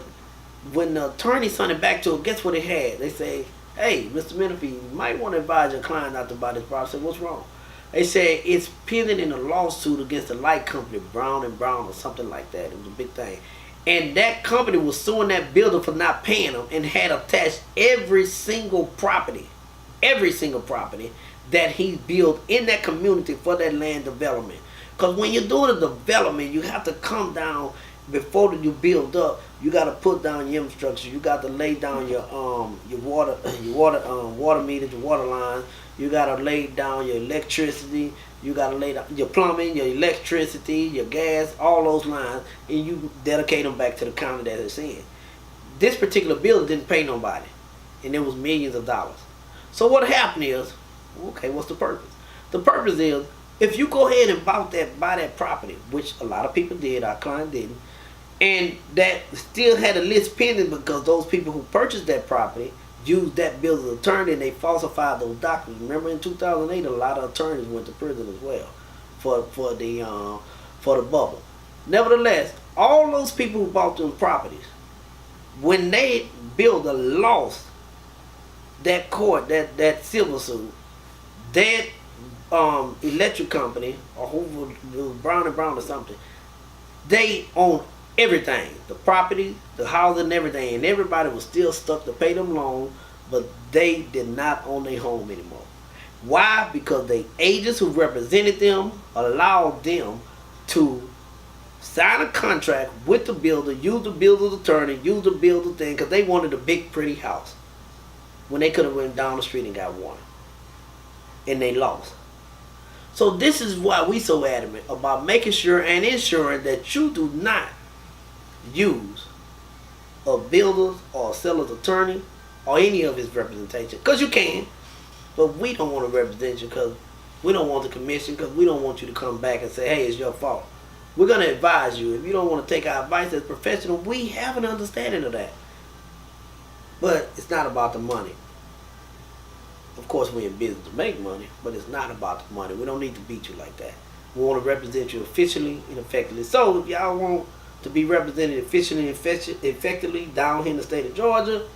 when the attorney sent it back to him, guess what it had? They say, hey, Mr. Menefee, you might want to advise your client not to buy this property. I said, what's wrong? They said it's pending in a lawsuit against the light company, Brown & Brown or something like that. It was a big thing. And that company was suing that builder for not paying them, and had attached every single property that he built in that community for that land development. Because when you're doing a development, you have to come down before you build up. You got to put down your infrastructure. You got to lay down your water meters, your water lines. You got to lay down your electricity. You got to lay down your plumbing, your electricity, your gas, all those lines, and you dedicate them back to the county that it's in. This particular builder didn't pay nobody, and it was millions of dollars. So what happened is, okay, what's the purpose? The purpose is, if you go ahead and buy that property, which a lot of people did, our client didn't, and that still had a list pending because those people who purchased that property used that builder's attorney and they falsified those documents. Remember in 2008, a lot of attorneys went to prison as well for the bubble. Nevertheless, all those people who bought them properties, when they built a lost that court, that civil suit, that electric company, or who was Brown & Brown or something, they own everything, the property, the house, and everything, and everybody was still stuck to pay them loans, but they did not own their home anymore. Why? Because the agents who represented them allowed them to sign a contract with the builder, use the builder's attorney, use the builder thing, because they wanted a big pretty house when they could have went down the street and got one, and they lost. So this is why we so adamant about making sure and ensuring that you do not use a builder's or a seller's attorney or any of his representation, because you can, but we don't want to represent you because we don't want the commission, because we don't want you to come back and say, hey, it's your fault. We're going to advise you. If you don't want to take our advice as professional, we have an understanding of that. But it's not about the money. Of course, we're in business to make money, but it's not about the money. We don't need to beat you like that. We want to represent you efficiently and effectively. So if y'all want to be represented efficiently and effectively down here in the state of Georgia,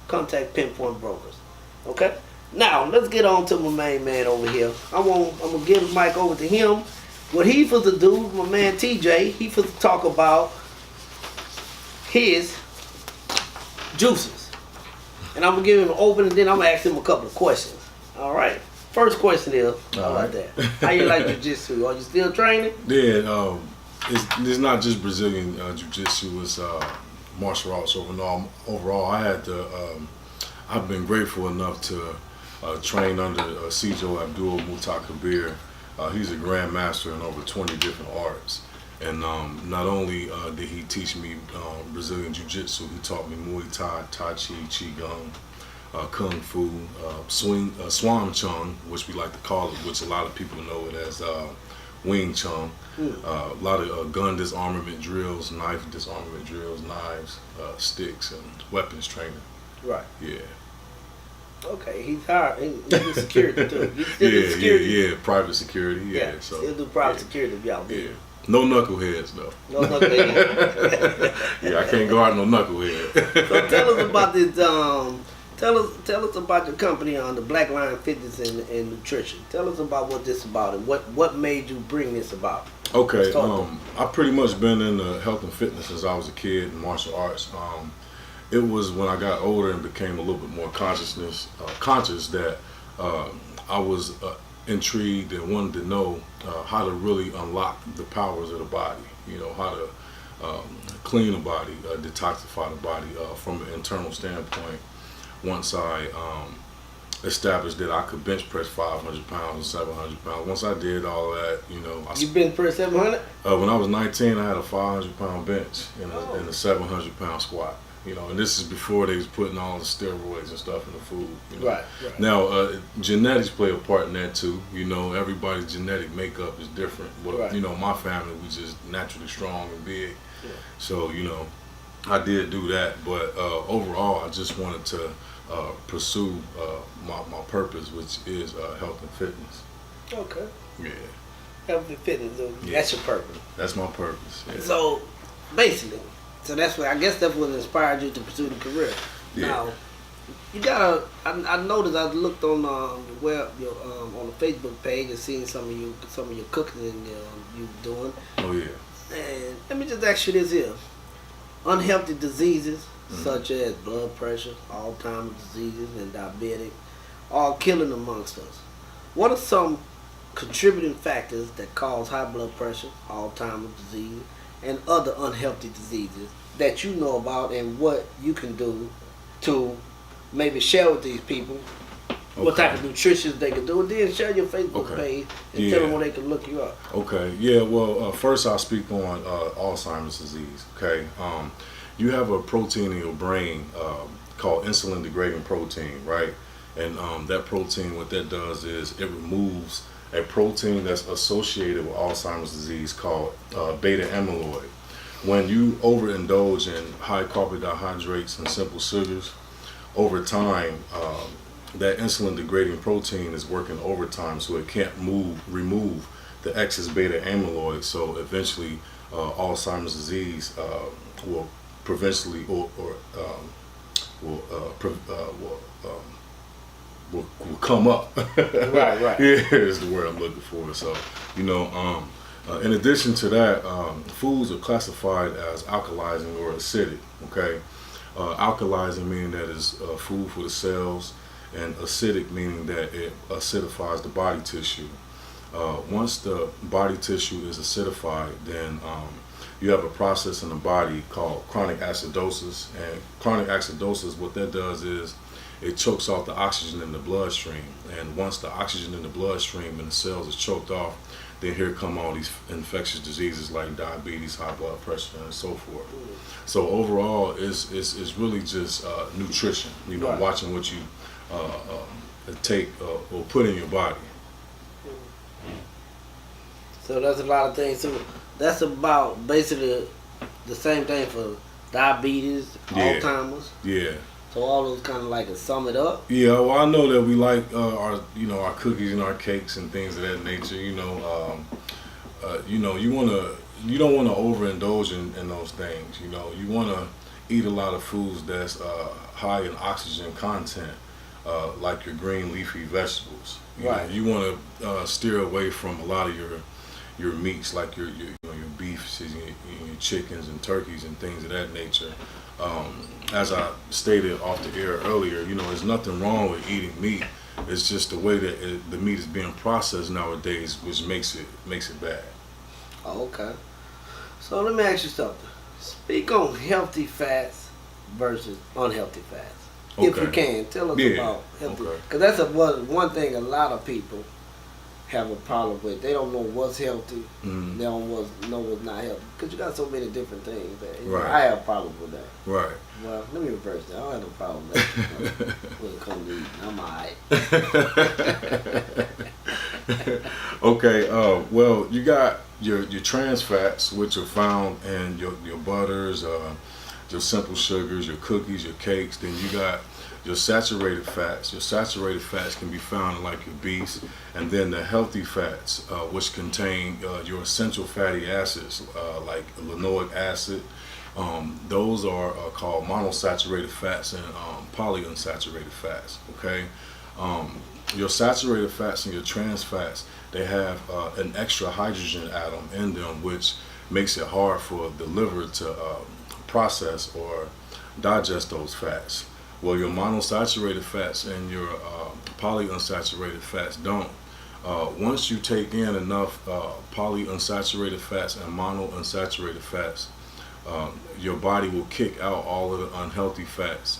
contact Pen Pointe Brokers. Okay? Now, let's get on to my main man over here. I'm going to give the mic over to him. What he supposed to do, my man TJ, he supposed to talk about his juices. And I'm going to give him an open, and then I'm going to ask him a couple of questions. All right. First question is, how about that? How you like jiu-jitsu? Are you still training? Yeah, it's not just Brazilian jiu-jitsu, it's martial arts overall. I've been grateful enough to train under Sijo Abdul Mutakabir. He's a grandmaster in over 20 different arts. And not only did he teach me Brazilian jiu-jitsu, he taught me Muay Thai, Tai Chi, Qigong, Kung Fu, Swan Chung, which we like to call it, which a lot of people know it as Wing Chun. A lot of gun disarmament drills, knife disarmament drills, knives, sticks, and weapons training. Right. Yeah. Okay, he's hard. He's in security too. He's still in security. Yeah, private security. Yeah, so still do private security if y'all do. Yeah. No knuckleheads though. No knuckleheads. Yeah, I can't go out no knucklehead. So tell us about this. Tell us about your company on the Black Line Fitness and Nutrition. Tell us about what this is about and what made you bring this about. Okay, I've pretty much been in health and fitness since I was a kid in martial arts. It was when I got older and became a little bit more conscious that I was intrigued and wanted to know how to really unlock the powers of the body. You know, how to clean the body, detoxify the body from an internal standpoint. Once I established that I could bench press 500 pounds and 700 pounds. Once I did all that, you know. You bench press 700? When I was 19, I had a 500 pound bench and a 700 pound squat. You know, and this is before they was putting all the steroids and stuff in the food. You know? Right. Now, genetics play a part in that too. You know, everybody's genetic makeup is different. But, you know, my family, we just naturally strong and big. Yeah. So, you know, I did do that. But overall, I just wanted to pursue my purpose, which is health and fitness. Okay. Yeah. Health and fitness, that's your purpose. That's my purpose. Yeah. So, basically, I guess that's what inspired you to pursue the career. Yeah. Now, you gotta. I noticed. I looked on on the Facebook page and seen some of your cooking and you doing. Oh yeah. And let me just ask you this here: unhealthy diseases such as blood pressure, Alzheimer's diseases, and diabetic, are killing amongst us. What are some contributing factors that cause high blood pressure, Alzheimer's disease, and other unhealthy diseases that you know about, and what you can do to maybe share with these people what type of nutrition they can do, and then share your Facebook page and tell them where they can look you up. Okay, yeah, well, first I'll speak on Alzheimer's disease, okay? You have a protein in your brain called insulin degrading protein, right? And that protein, what that does is it removes a protein that's associated with Alzheimer's disease called beta amyloid. When you overindulge in high carbohydrates and simple sugars, over time, that insulin degrading protein is working overtime, so it can't remove the excess beta amyloid. So eventually, Alzheimer's disease will provincially will come up. Right. Yeah, is the word I'm looking for. So, you know, in addition to that, foods are classified as alkalizing or acidic. Okay, alkalizing meaning that is food for the cells, and acidic meaning that it acidifies the body tissue. Once the body tissue is acidified, then you have a process in the body called chronic acidosis. And chronic acidosis, what that does is it chokes off the oxygen in the bloodstream. And once the oxygen in the bloodstream and the cells is choked off, then here come all these infectious diseases like diabetes, high blood pressure, and so forth. So overall, it's really just nutrition. You know, watching what you take or put in your body. So that's a lot of things. So that's about basically the same thing for diabetes, Alzheimer's. Yeah. So all those kind of like to sum it up. Yeah, well, I know that we like our cookies and our cakes and things of that nature. You don't want to overindulge in those things. You know, you want to eat a lot of foods that's high in oxygen content, like your green leafy vegetables. You want to steer away from a lot of your meats, like your beefs and your chickens and turkeys and things of that nature. As I stated off the air earlier, there's nothing wrong with eating meat. It's just the way that the meat is being processed nowadays, which makes it bad. Oh, okay. So let me ask you something. Speak on healthy fats versus unhealthy fats. Okay. If you can, tell us about healthy. Because that's one thing a lot of people have a problem with. They don't know what's healthy. Mm-hmm. They don't know what's not healthy. Because you got so many different things. Right. I have a problem with that. Right. Well, let me reverse that. I don't have no problem with that. When it comes to eating, I'm alright. Okay. Well, you got your trans fats, which are found in your butters, your simple sugars, your cookies, your cakes. Then you got your saturated fats. Your saturated fats can be found in like your beets, and then the healthy fats, which contain your essential fatty acids, like linoleic acid. Those are called monosaturated fats and polyunsaturated fats. Okay, your saturated fats and your trans fats, they have an extra hydrogen atom in them, which makes it hard for the liver to process or digest those fats. Well, your monosaturated fats and your polyunsaturated fats don't. Once you take in enough polyunsaturated fats and monounsaturated fats, your body will kick out all of the unhealthy fats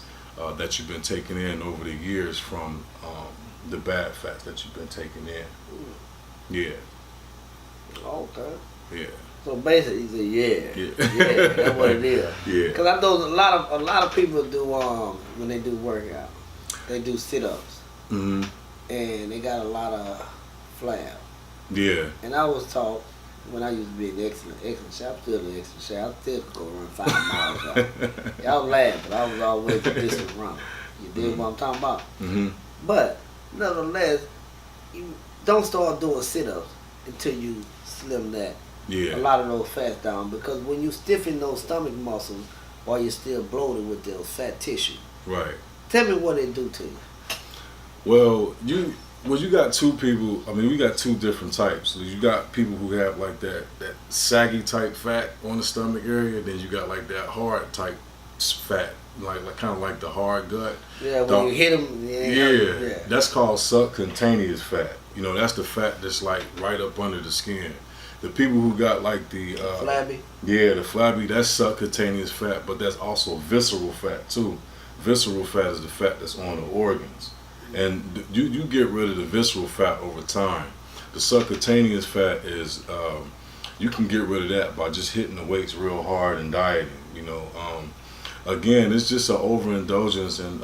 that you've been taking in over the years from the bad fats that you've been taking in. Yeah. Okay. Yeah. So basically, that's what it is. Yeah. Because I know a lot of people do when they do workout, they do sit-ups, Mm-hmm. and they got a lot of flab. Yeah. And I was taught when I used to be an excellent shape, I'm still an excellent shape. I still could go run 5 miles out. Y'all laugh, but I was always a distant runner. You dig what I'm talking about? Mm-hmm. But nevertheless, you don't start doing sit-ups until you slim that. Yeah. A lot of those fats down, because when you stiffen those stomach muscles while you're still bloated with those fat tissue, Right. tell me what it do to you. Well, you got two people. I mean, we got two different types. So you got people who have like that saggy type fat on the stomach area. Then you got like that hard type fat, like kind of like the hard gut. Yeah, when you hit them. Yeah, that's called subcutaneous fat. That's the fat that's like right up under the skin. The people who got like the flabby. Yeah, the flabby, that's subcutaneous fat, but that's also visceral fat too. Visceral fat is the fat that's on the organs. And you get rid of the visceral fat over time. The subcutaneous fat is, you can get rid of that by just hitting the weights real hard and dieting, Again, it's just an overindulgence in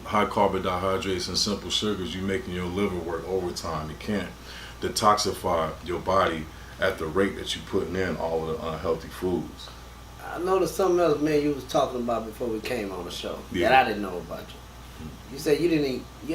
high carbohydrates and simple sugars. You making your liver work overtime. You can't detoxify your body at the rate that you're putting in all of the unhealthy foods. I noticed something else, man, you was talking about before we came on the show that I didn't know about you. You said you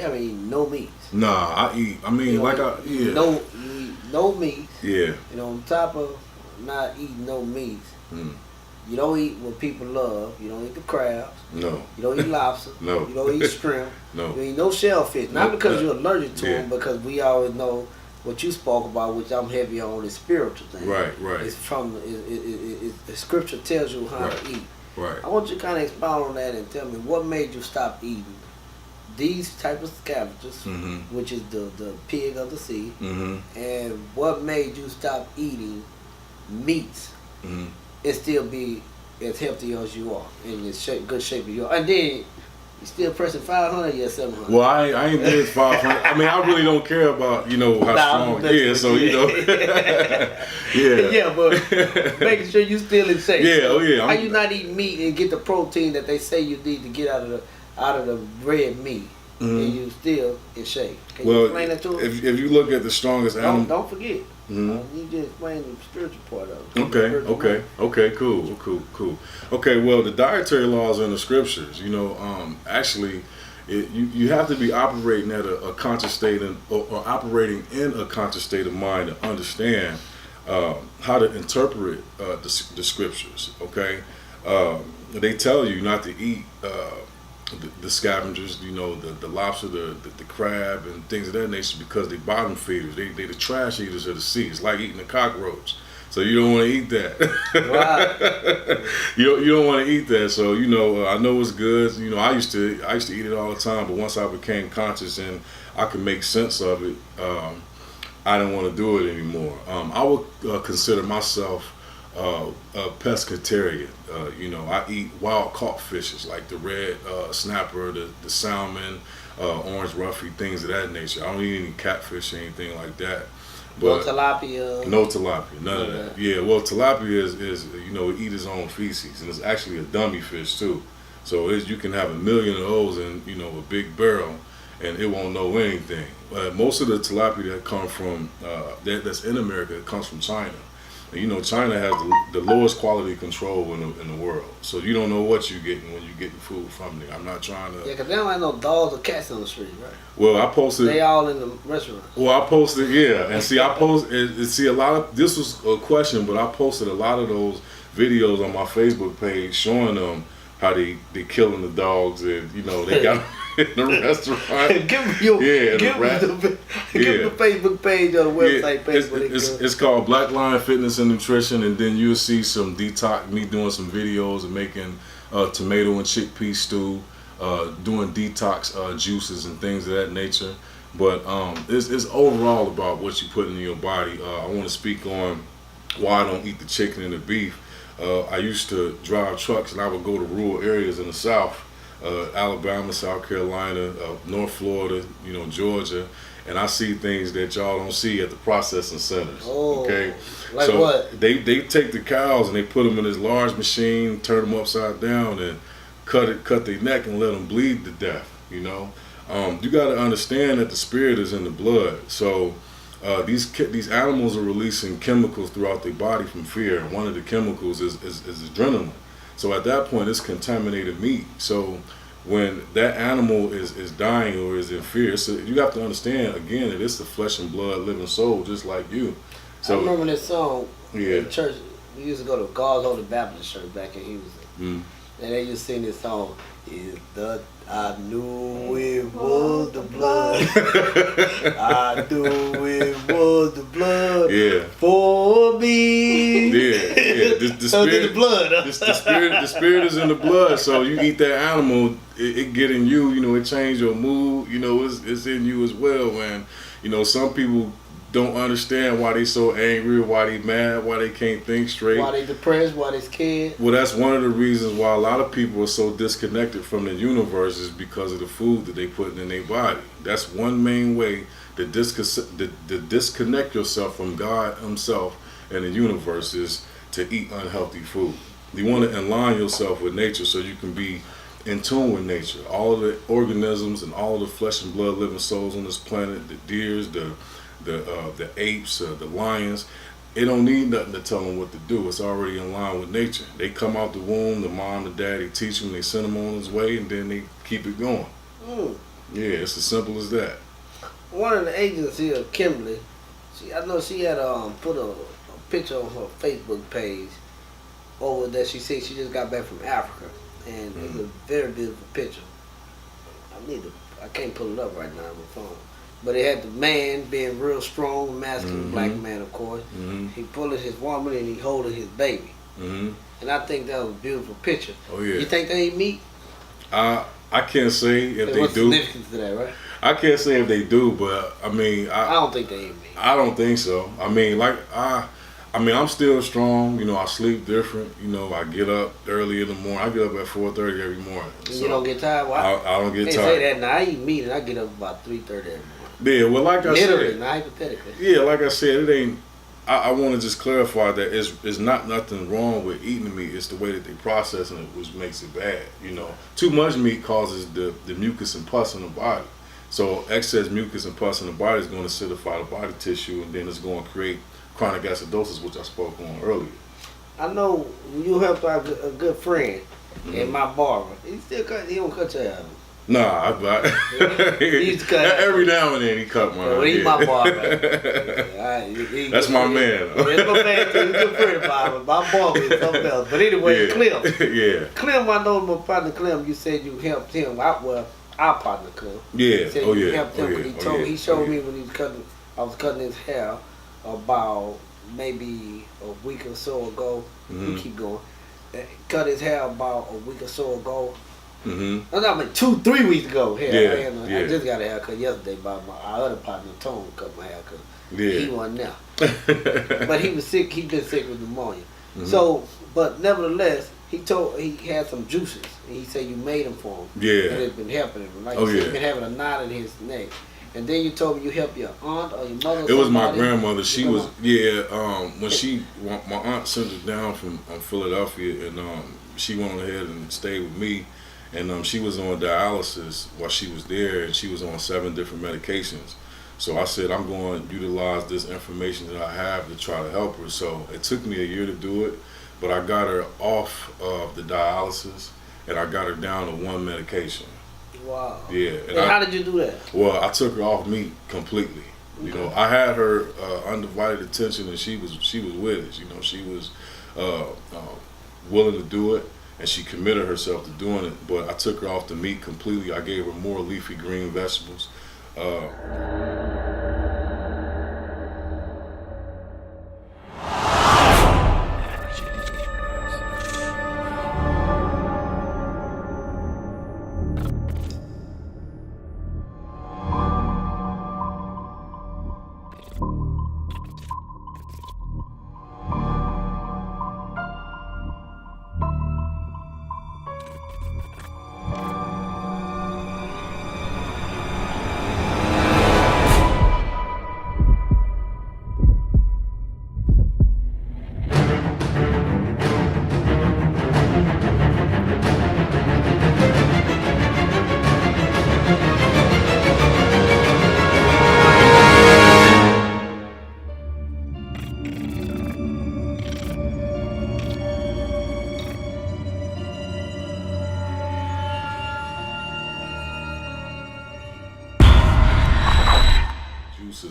haven't eaten no meats. Nah, I eat. I mean, yeah. You eat no meats. Yeah. On top of not eating no meats, you don't eat what people love. You don't eat the crabs. No. You don't eat lobster. No. You don't eat shrimp. No. You eat no shellfish. Not because you're allergic to Yeah. them, because we always know what you spoke about, which I'm heavy on, is spiritual thing. Right. It's from the scripture tells you how to eat. Right. I want you to kind of expound on that and tell me what made you stop eating these type of scavengers, which is the pig of the sea, and what made you stop eating meats and still be as healthy as you are in as good shape as you are, and then you still pressing 500, yeah, 700. Well, I ain't did 500. I mean, I really don't care about how strong. Yeah, so yeah. Yeah, but making sure you still in shape. Yeah, oh yeah. How you not eat meat and get the protein that they say you need to get out of the red meat, and you still in shape? Can you explain that to us? If you look at the strongest animal, don't forget. You just explain the spiritual part of it. Okay, cool. Okay, well, the dietary laws in the scriptures, actually, you have to be operating at a conscious state or operating in a conscious state of mind to understand how to interpret the scriptures. Okay, they tell you not to eat the scavengers, the lobster, the crab, and things of that nature, because they bottom feeders. They the trash eaters of the sea. It's like eating a cockroach. So you don't want to eat that. Right. You don't want to eat that. So I know it's good. I used to eat it all the time, but once I became conscious and I could make sense of it, I didn't want to do it anymore. I would consider myself a pescatarian. I eat wild caught fishes like the red snapper, the salmon, orange roughy, things of that nature. I don't eat any catfish or anything like that. But no tilapia. No tilapia, none of that. Yeah, well, tilapia is it eat its own feces, and it's actually a dummy fish too. So you can have 1 million of those in a big barrel, and it won't know anything. Most of the tilapia that come from that's in America comes from China. And China has the lowest quality control in the world. So you don't know what you're getting when you're getting food from there. I'm not trying to. Yeah, because they don't have no dogs or cats on the street, right? Well, I posted. They all in the restaurant. Well, I posted, yeah, and see, a lot of this was a question, but I posted a lot of those videos on my Facebook page showing them how they killing the dogs, and they got in the restaurant. Give me the Facebook page or the website page. It's called Black Lion Fitness and Nutrition, and then you'll see some me doing some videos and making tomato and chickpea stew, doing detox juices and things of that nature. But it's overall about what you put in your body. I want to speak on why I don't eat the chicken and the beef. I used to drive trucks, and I would go to rural areas in the South, Alabama, South Carolina, North Florida, Georgia, and I see things that y'all don't see at the processing centers. Oh, okay, like so what? They take the cows and they put them in this large machine, turn them upside down, and cut their neck and let them bleed to death. You got to understand that the spirit is in the blood. So these animals are releasing chemicals throughout their body from fear, and one of the chemicals is adrenaline. So at that point, it's contaminated meat. So when that animal is dying or is in fear, so you have to understand again that it's the flesh and blood living soul, just like you. So I remember this song in church. We used to go to God's Holy Baptist Church back in Houston, and they used to sing this song. I knew it was the blood. I knew it was the blood for me. Yeah. The spirit, the blood. The spirit is in the blood. So you eat that animal, it get in you. It change your mood. It's in you as well. Man, some people don't understand why they so angry, why they mad, why they can't think straight, why they depressed, why they scared. Well, that's one of the reasons why a lot of people are so disconnected from the universe is because of the food that they put in their body. That's one main way to disconnect yourself from God himself and the universe is to eat unhealthy food. You want to align yourself with nature so you can be in tune with nature. All of the organisms and all of the flesh and blood living souls on this planet, the deers, the apes, the lions, it don't need nothing to tell them what to do. It's already in line with nature. They come out the womb, the mom, the dad, they teach him, they send him on his way, and then they keep it going. Yeah, it's as simple as that. One of the agents here, Kimberly, I know she had put a picture on her Facebook page over that she said she just got back from Africa, and it's a very beautiful picture. I can't pull it up right now on my phone. But it had the man being real strong, masculine, black man, of course. He pulling his woman and he holding his baby. And I think that was a beautiful picture. Oh yeah. You think they eat meat? I can't say if they what's do. What's significance to that, right? I can't say if they do, but I mean, I don't think they eat meat. I don't think so. I mean, I'm still strong. I sleep different. I get up early in the morning. I get up at 4:30 every morning. And so you don't get tired? Well, I don't get tired. Say that now. I eat meat and I get up about 3:30 every morning. Yeah, well, like I said, literally, not hypothetically. Yeah, like I said, it ain't. I want to just clarify that it's not nothing wrong with eating meat. It's the way that they processing it which makes it bad. Too much meat causes the mucus and pus in the body. So excess mucus and pus in the body is going to acidify the body tissue, and then it's going to create chronic acidosis, which I spoke on earlier. I know you helped out a good friend and my barber. He don't cut your hair. Nah, he used to cut every now and then he cut mine. Well, he's my barber. That's my man. That's my man too. He's a good friend of mine. My barber is something else. But anyway, Clem. Clem, I know my partner Clem. You said you helped him out. Well, our partner Clem. Yeah. You said you helped him. He showed me when he was cutting. I was cutting his hair about maybe a week or so ago. Mm-hmm. We keep going. Cut his hair about a week or so ago. Mm-hmm. I mean 2-3 weeks ago. Hell, Yeah. I just got a haircut yesterday by our other partner Tone cut my haircut. Yeah. He wasn't there. But he was sick. He'd been sick with pneumonia. Mm-hmm. So, but nevertheless, he had some juices. And he said you made them for him. Yeah. And it's been helping him. Like he's been having a knot in his neck. And then you told me you helped your aunt or your mother. It was my grandmother. She was when my aunt sent us down from Philadelphia, and she went on ahead and stayed with me, and she was on dialysis while she was there, and she was on 7 different medications. So I said I'm going to utilize this information that I have to try to help her. So it took me a year to do it, but I got her off of the dialysis, and I got her down to 1 medication. Wow. Yeah. And how did you do that? Well, I took her off meat completely. You know, I had her undivided attention, and she was with it. You know, she was willing to do it, and she committed herself to doing it. But I took her off the meat completely. I gave her more leafy green vegetables.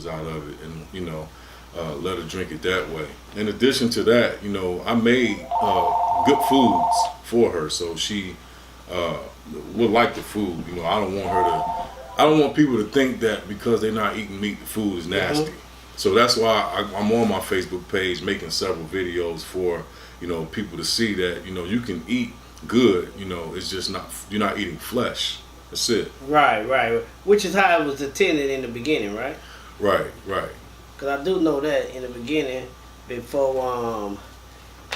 Out of it, and let her drink it that way. In addition to that, I made good foods for her, so she would like the food. I don't want people to think that because they're not eating meat, the food is nasty. Mm-hmm. So that's why I'm on my Facebook page making several videos for people to see that you can eat good. It's just you're not eating flesh. That's it. Right. Which is how it was intended in the beginning, right? Right. Because I do know that in the beginning, before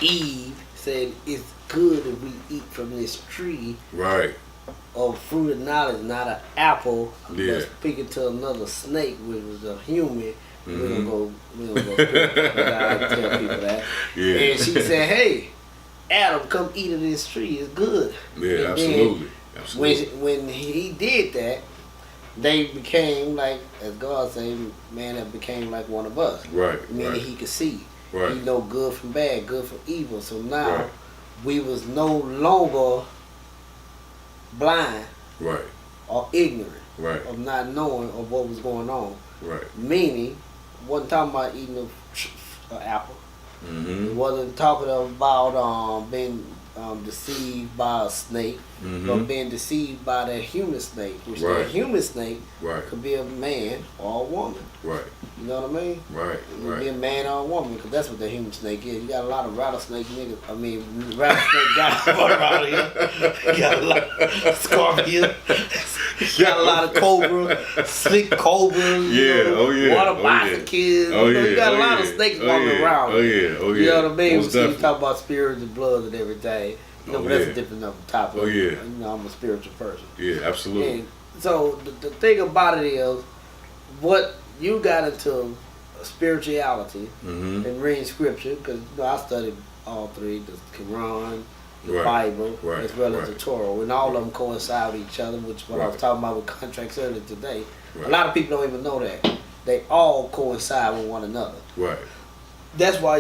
Eve said it's good if we eat from this tree. Right. Of fruit of knowledge, not an apple. Yeah. But speaking to another snake, which was a human. Mm-hmm. We don't go. I tell people that. Yeah. And she said, "Hey, Adam, come eat of this tree. It's good." Yeah, absolutely. When he did that, they became like, as God said, man that became like one of us. Right. Meaning he could see. Right. He know good from bad, good from evil. So now we was no longer blind. Right. Or ignorant. Right. Of not knowing of what was going on. Right. Meaning, wasn't talking about eating an apple. Mm-hmm. It wasn't talking about being deceived by a snake, mm-hmm. but being deceived by that human snake, which that human snake could be a man or a woman. Right. You know what I mean? Right. It could be a man or a woman, because that's what the human snake is. You got a lot of rattlesnake niggas. Rattlesnake guys around here. You got a lot of scorpions. You got a lot of cobra, slick cobras. Water boxing kids. You got a lot of snakes walking around. You know what I mean? So you talk about spirits and blood and everything. But that's a different topic. I'm a spiritual person. Yeah, absolutely. And so the thing about it is, what you got into spirituality and reading scripture, because I studied all three, the Quran, the Bible, as well as the Torah, and all of them coincide with each other, which is what I was talking about with contracts earlier today. A lot of people don't even know that. They all coincide with one another. Right. That's why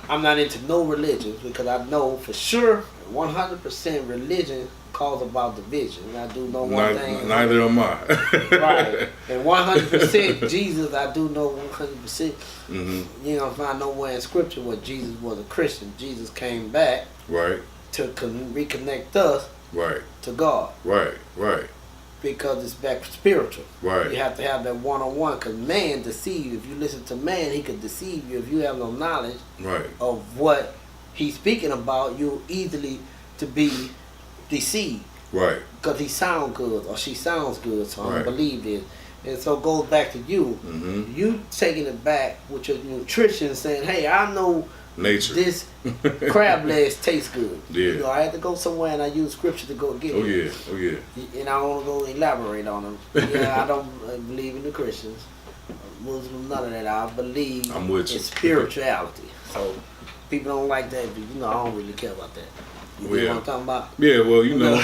I'm not into no religions, because I know for sure 100% religion calls about division. And I do know one thing. Neither am I. Right. And 100% Jesus, I do know 100%. Mm-hmm. You don't find nowhere in scripture where Jesus was a Christian. Jesus came back to reconnect us to God. Right. because it's back spiritual. Right. You have to have that one-on-one, because man deceive you. If you listen to man, he could deceive you. If you have no knowledge of what he's speaking about, you're easily to be deceived. Right. Because he sounds good or she sounds good, so I'm Right. going to believe this. And so it goes back to you. Mm-hmm. You taking it back with your nutrition, saying, hey, I know Nature. this crab legs taste good. Yeah. You know, I had to go somewhere and I use scripture to go get it. Oh yeah. And I don't want to go elaborate on them. Yeah, I don't believe in the Christians, Muslims, none of that. I believe I'm with you. in spirituality. So people don't like that, but you know, I don't really care about that. You know what I'm talking about? Yeah, well, you know.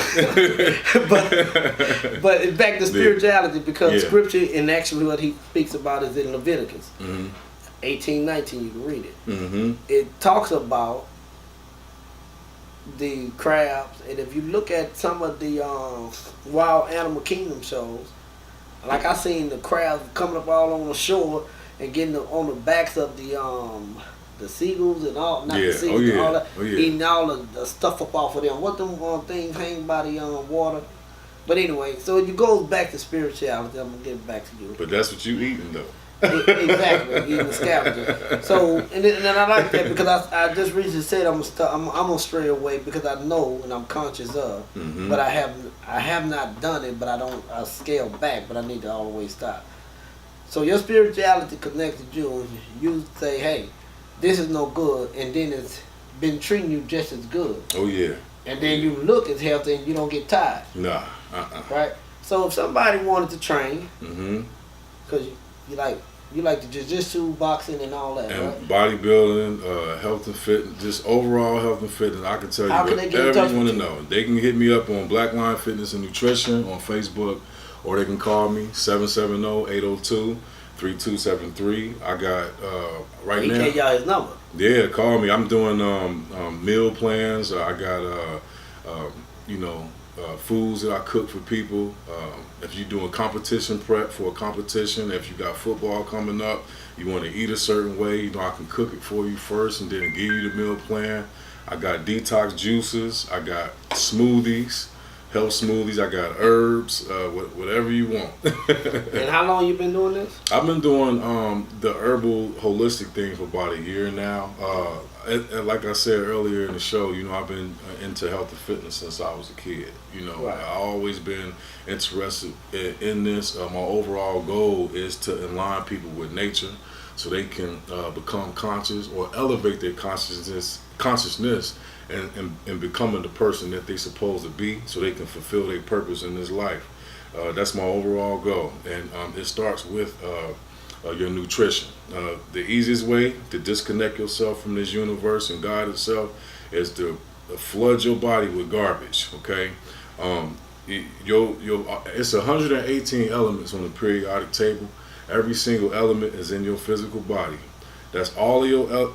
but it's back to spirituality, because Yeah. scripture, and actually what he speaks about is in Leviticus. Mm-hmm. 18:19, you can read it. Mm-hmm. It talks about the crabs, and if you look at some of the Wild Animal Kingdom shows, like I seen the crabs coming up all on the shore and getting on the backs of the seagulls and all, not the seagulls, all that, eating all the stuff up off of them. What them things hang by the water? But anyway, so it goes back to spirituality. I'm gonna get back to you. But that's what you eating though. Exactly, eating the scavenger. So, and then I like that, because I just recently said I'm gonna stray away, because I know and I'm conscious of, Mm-hmm. but I have not done it, but I scale back, but I need to always stop. So your spirituality connected you. You say, hey, this is no good, and then it's been treating you just as good. Oh yeah. And then you look as healthy and you don't get tired. Nah. Right? So if somebody wanted to train, Mm-hmm. because you like the jiu-jitsu, boxing, and all that, And right? bodybuilding, health and fitness, just overall health and fitness. I can tell you How can they get in whatever touch you want with to you? know. They can hit me up on Blackline Fitness and Nutrition on Facebook, or they can call me 770-802-3273. I got right He now. gave y'all his number. Yeah, call me. I'm doing meal plans. I got foods that I cook for people. If you're doing competition prep for a competition, if you got football coming up, you want to eat a certain way, you know, I can cook it for you first and then give you the meal plan. I got detox juices. I got smoothies, health smoothies. I got herbs, whatever you want. And how long you been doing this? I've been doing the herbal holistic thing for about a year now. And like I said earlier in the show, you know, I've been into health and fitness since I was a kid. You know, Right. I've always been interested in this. My overall goal is to align people with nature so they can become conscious or elevate their consciousness and becoming the person that they're supposed to be so they can fulfill their purpose in this life. That's my overall goal. And it starts with your nutrition. The easiest way to disconnect yourself from this universe and God itself is to flood your body with garbage. Okay, it's 118 elements on the periodic table. Every single element is in your physical body. That's all of your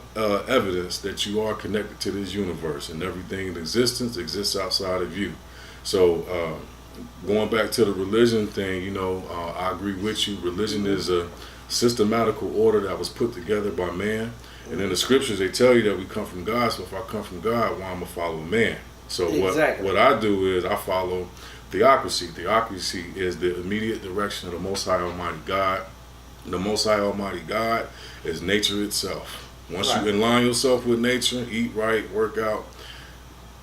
evidence that you are connected to this universe, and everything in existence exists outside of you. So going back to the religion thing, you know, I agree with you. Religion is a systematical order that was put together by man, and in the scriptures they tell you that we come from God. So if I come from God, why am I follow man? So Exactly. what I do is I follow theocracy. Theocracy is the immediate direction of the Most High Almighty God. The Most High Almighty God is nature itself. Once Right. you align yourself with nature, eat right, work out,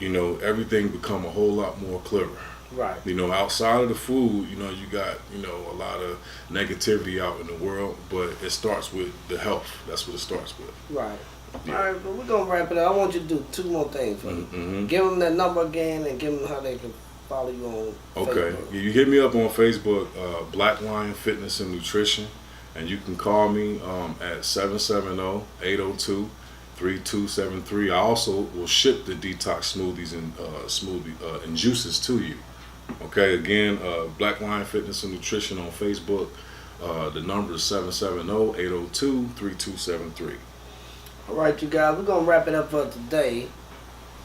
you know, everything become a whole lot more clearer. Right. You know, outside of the food, you know, you got, you know, a lot of negativity out in the world, but it starts with the health. That's what it starts with. Right. Yeah. All right, but we're going to wrap it up. I want you to do two more things for me. Mm-hmm. Give them that number again and give them how they can follow you on Okay. Facebook. You hit me up on Facebook, Black Lion Fitness and Nutrition, and you can call me at 770-802-3273. I also will ship the detox smoothies and and juices to you. Okay, again, Black Lion Fitness and Nutrition on Facebook. The number is 770-802-3273. All right, you guys, we're going to wrap it up for today.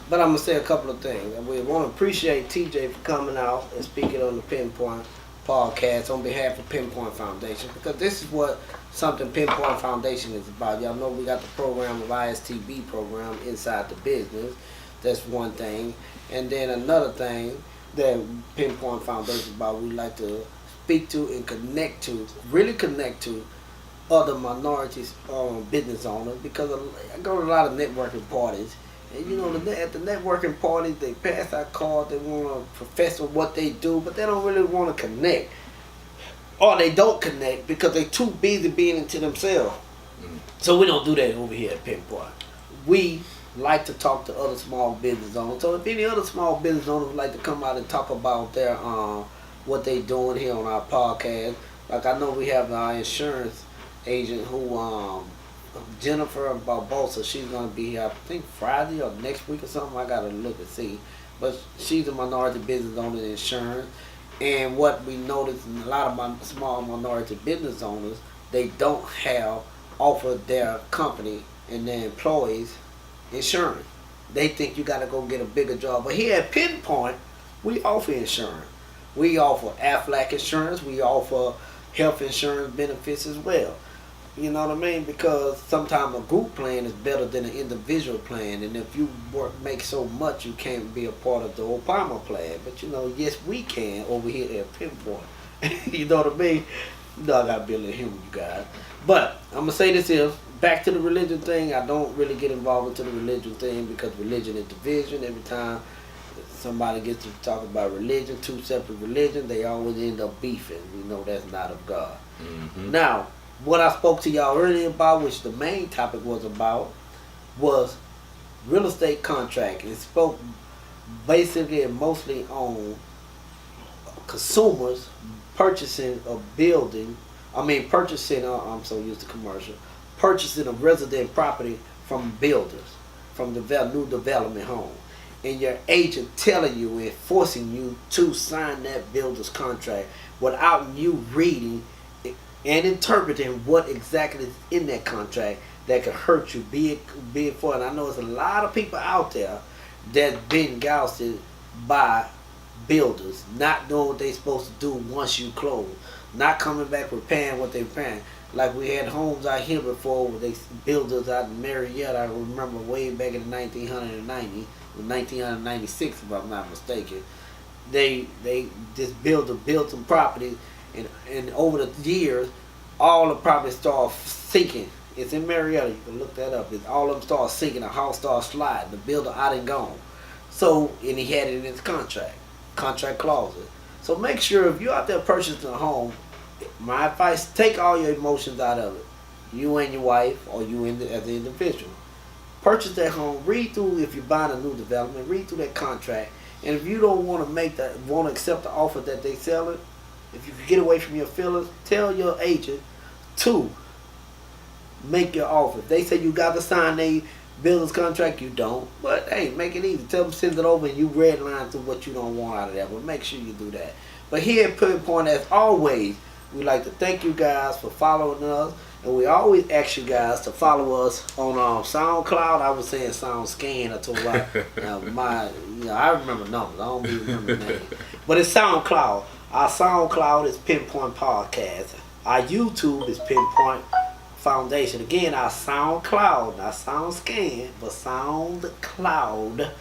But I'm going to say a couple of things. We want to appreciate TJ for coming out and speaking on the Pen Pointe Podcast on behalf of Pen Pointe Foundation, because this is what something Pen Pointe Foundation is about. Y'all know we got the program of ISTB program inside the business. That's one thing. And then another thing, that Pen Pointe Foundation is about. We like to speak to and really connect to other minorities business owners, because I go to a lot of networking parties. And at the networking parties, they pass out cards, they want to profess on what they do, but they don't really want to connect. Or they don't connect because they're too busy being into themselves. So we don't do that over here at Pen Pointe. We like to talk to other small business owners. So if any other small business owners would like to come out and talk about their what they doing here on our podcast, like I know we have our insurance agent who Jennifer Barbosa, she's gonna be here I think Friday or next week or something. I gotta look and see. But she's a minority business owner in insurance. And what we noticed in a lot of my small minority business owners, they don't have offered their company and their employees insurance. They think you got to go get a bigger job. But here at Pen Pointe, we offer insurance. We offer Aflac insurance. We offer health insurance benefits as well. You know what I mean? Because sometimes a group plan is better than an individual plan. And if you make so much, you can't be a part of the Obama plan. But yes, we can over here at Pen Pointe. You know what I mean? I got to be a little humor, you guys. But I'm going to say this here. Back to the religion thing. I don't really get involved into the religion thing because religion is division. Every time somebody gets to talk about religion, two separate religions, they always end up beefing. That's not of God. Mm-hmm. Now, what I spoke to y'all earlier about, which the main topic was about, was real estate contract. It spoke basically and mostly on consumers purchasing a building. I'm so used to commercial. Purchasing a resident property from builders, from new development home. And your agent telling you and forcing you to sign that builder's contract without you reading and interpreting what exactly is in that contract that could hurt you, be it for. And I know there's a lot of people out there that's been gouged by builders, not knowing what they're supposed to do once you close, not coming back repaying what they're paying. Like we had homes out here before, where they builders out in Marietta. I remember way back in 1996, if I'm not mistaken. This builder built some properties. And over the years, all the properties start sinking. It's in Marietta. You can look that up. All of them start sinking. The house starts sliding. The builder out and gone. So, and he had it in his contract clauses. So make sure if you're out there purchasing a home, my advice: take all your emotions out of it. You and your wife, or you as an individual, purchase that home. Read through, if you're buying a new development, read through that contract. And if you don't want to accept the offer that they sell it. If you can get away from your feelings, tell your agent to make your offer. If they say you got to sign a builder's contract, you don't. But hey, make it easy. Tell them send it over and you redline through what you don't want out of that. But make sure you do that. But here at Pen Pointe, as always, we like to thank you guys for following us. And we always ask you guys to follow us on SoundCloud. I was saying SoundScan. I told you I remember numbers. I don't even remember the name. But it's SoundCloud. Our SoundCloud is Pen Pointe Podcast. Our YouTube is Pen Pointe Foundation. Again, our SoundCloud, not SoundScan, but SoundCloud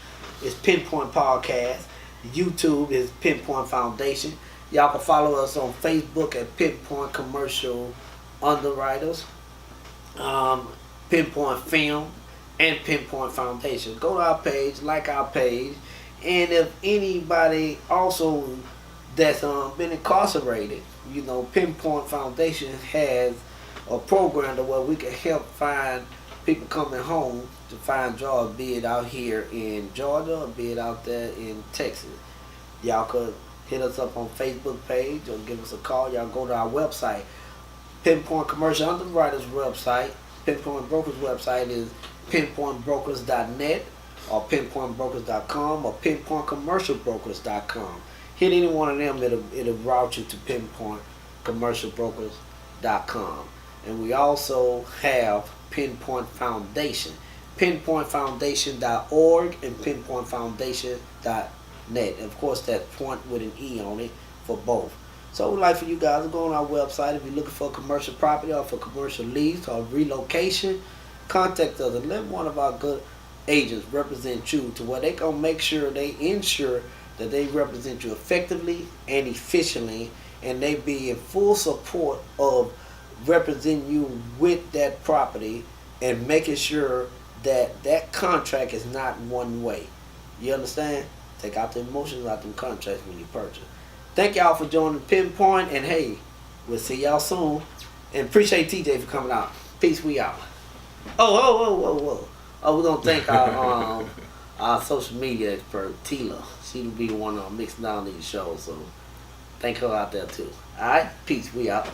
is Pen Pointe Podcast. YouTube is Pen Pointe Foundation. Y'all can follow us on Facebook at Pen Pointe Commercial Underwriters, Pen Pointe Film, and Pen Pointe Foundation. Go to our page, like our page, and if anybody also that's been incarcerated, Pen Pointe Foundation has a program to where we can help find people coming home to find jobs, be it out here in Georgia or be it out there in Texas. Y'all could hit us up on Facebook page or give us a call. Y'all go to our website, Pen Pointe Commercial Underwriters website. Pen Pointe Brokers website is pinpointbrokers.net or pinpointbrokers.com or pinpointcommercialbrokers.com. Hit any one of them, it'll route you to pinpointcommercialbrokers.com. And we also have Pen Pointe Foundation, pinpointfoundation.org and pinpointfoundation.net. And of course, that's point with an E on it for both. So we'd like for you guys to go on our website. If you're looking for a commercial property or for commercial lease or relocation, contact us and let one of our good agents represent you to where they gonna make sure they ensure that they represent you effectively and efficiently, and they be in full support of representing you with that property and making sure that that contract is not one way. You understand? Take out the emotions out them contracts when you purchase. Thank y'all for joining Pen Pointe, and hey, we'll see y'all soon. And appreciate TJ for coming out. Peace, we out. Oh, we're gonna thank our social media expert, Tila. She'll be the one mixing down these shows, so thank her out there too. Alright, peace, we out.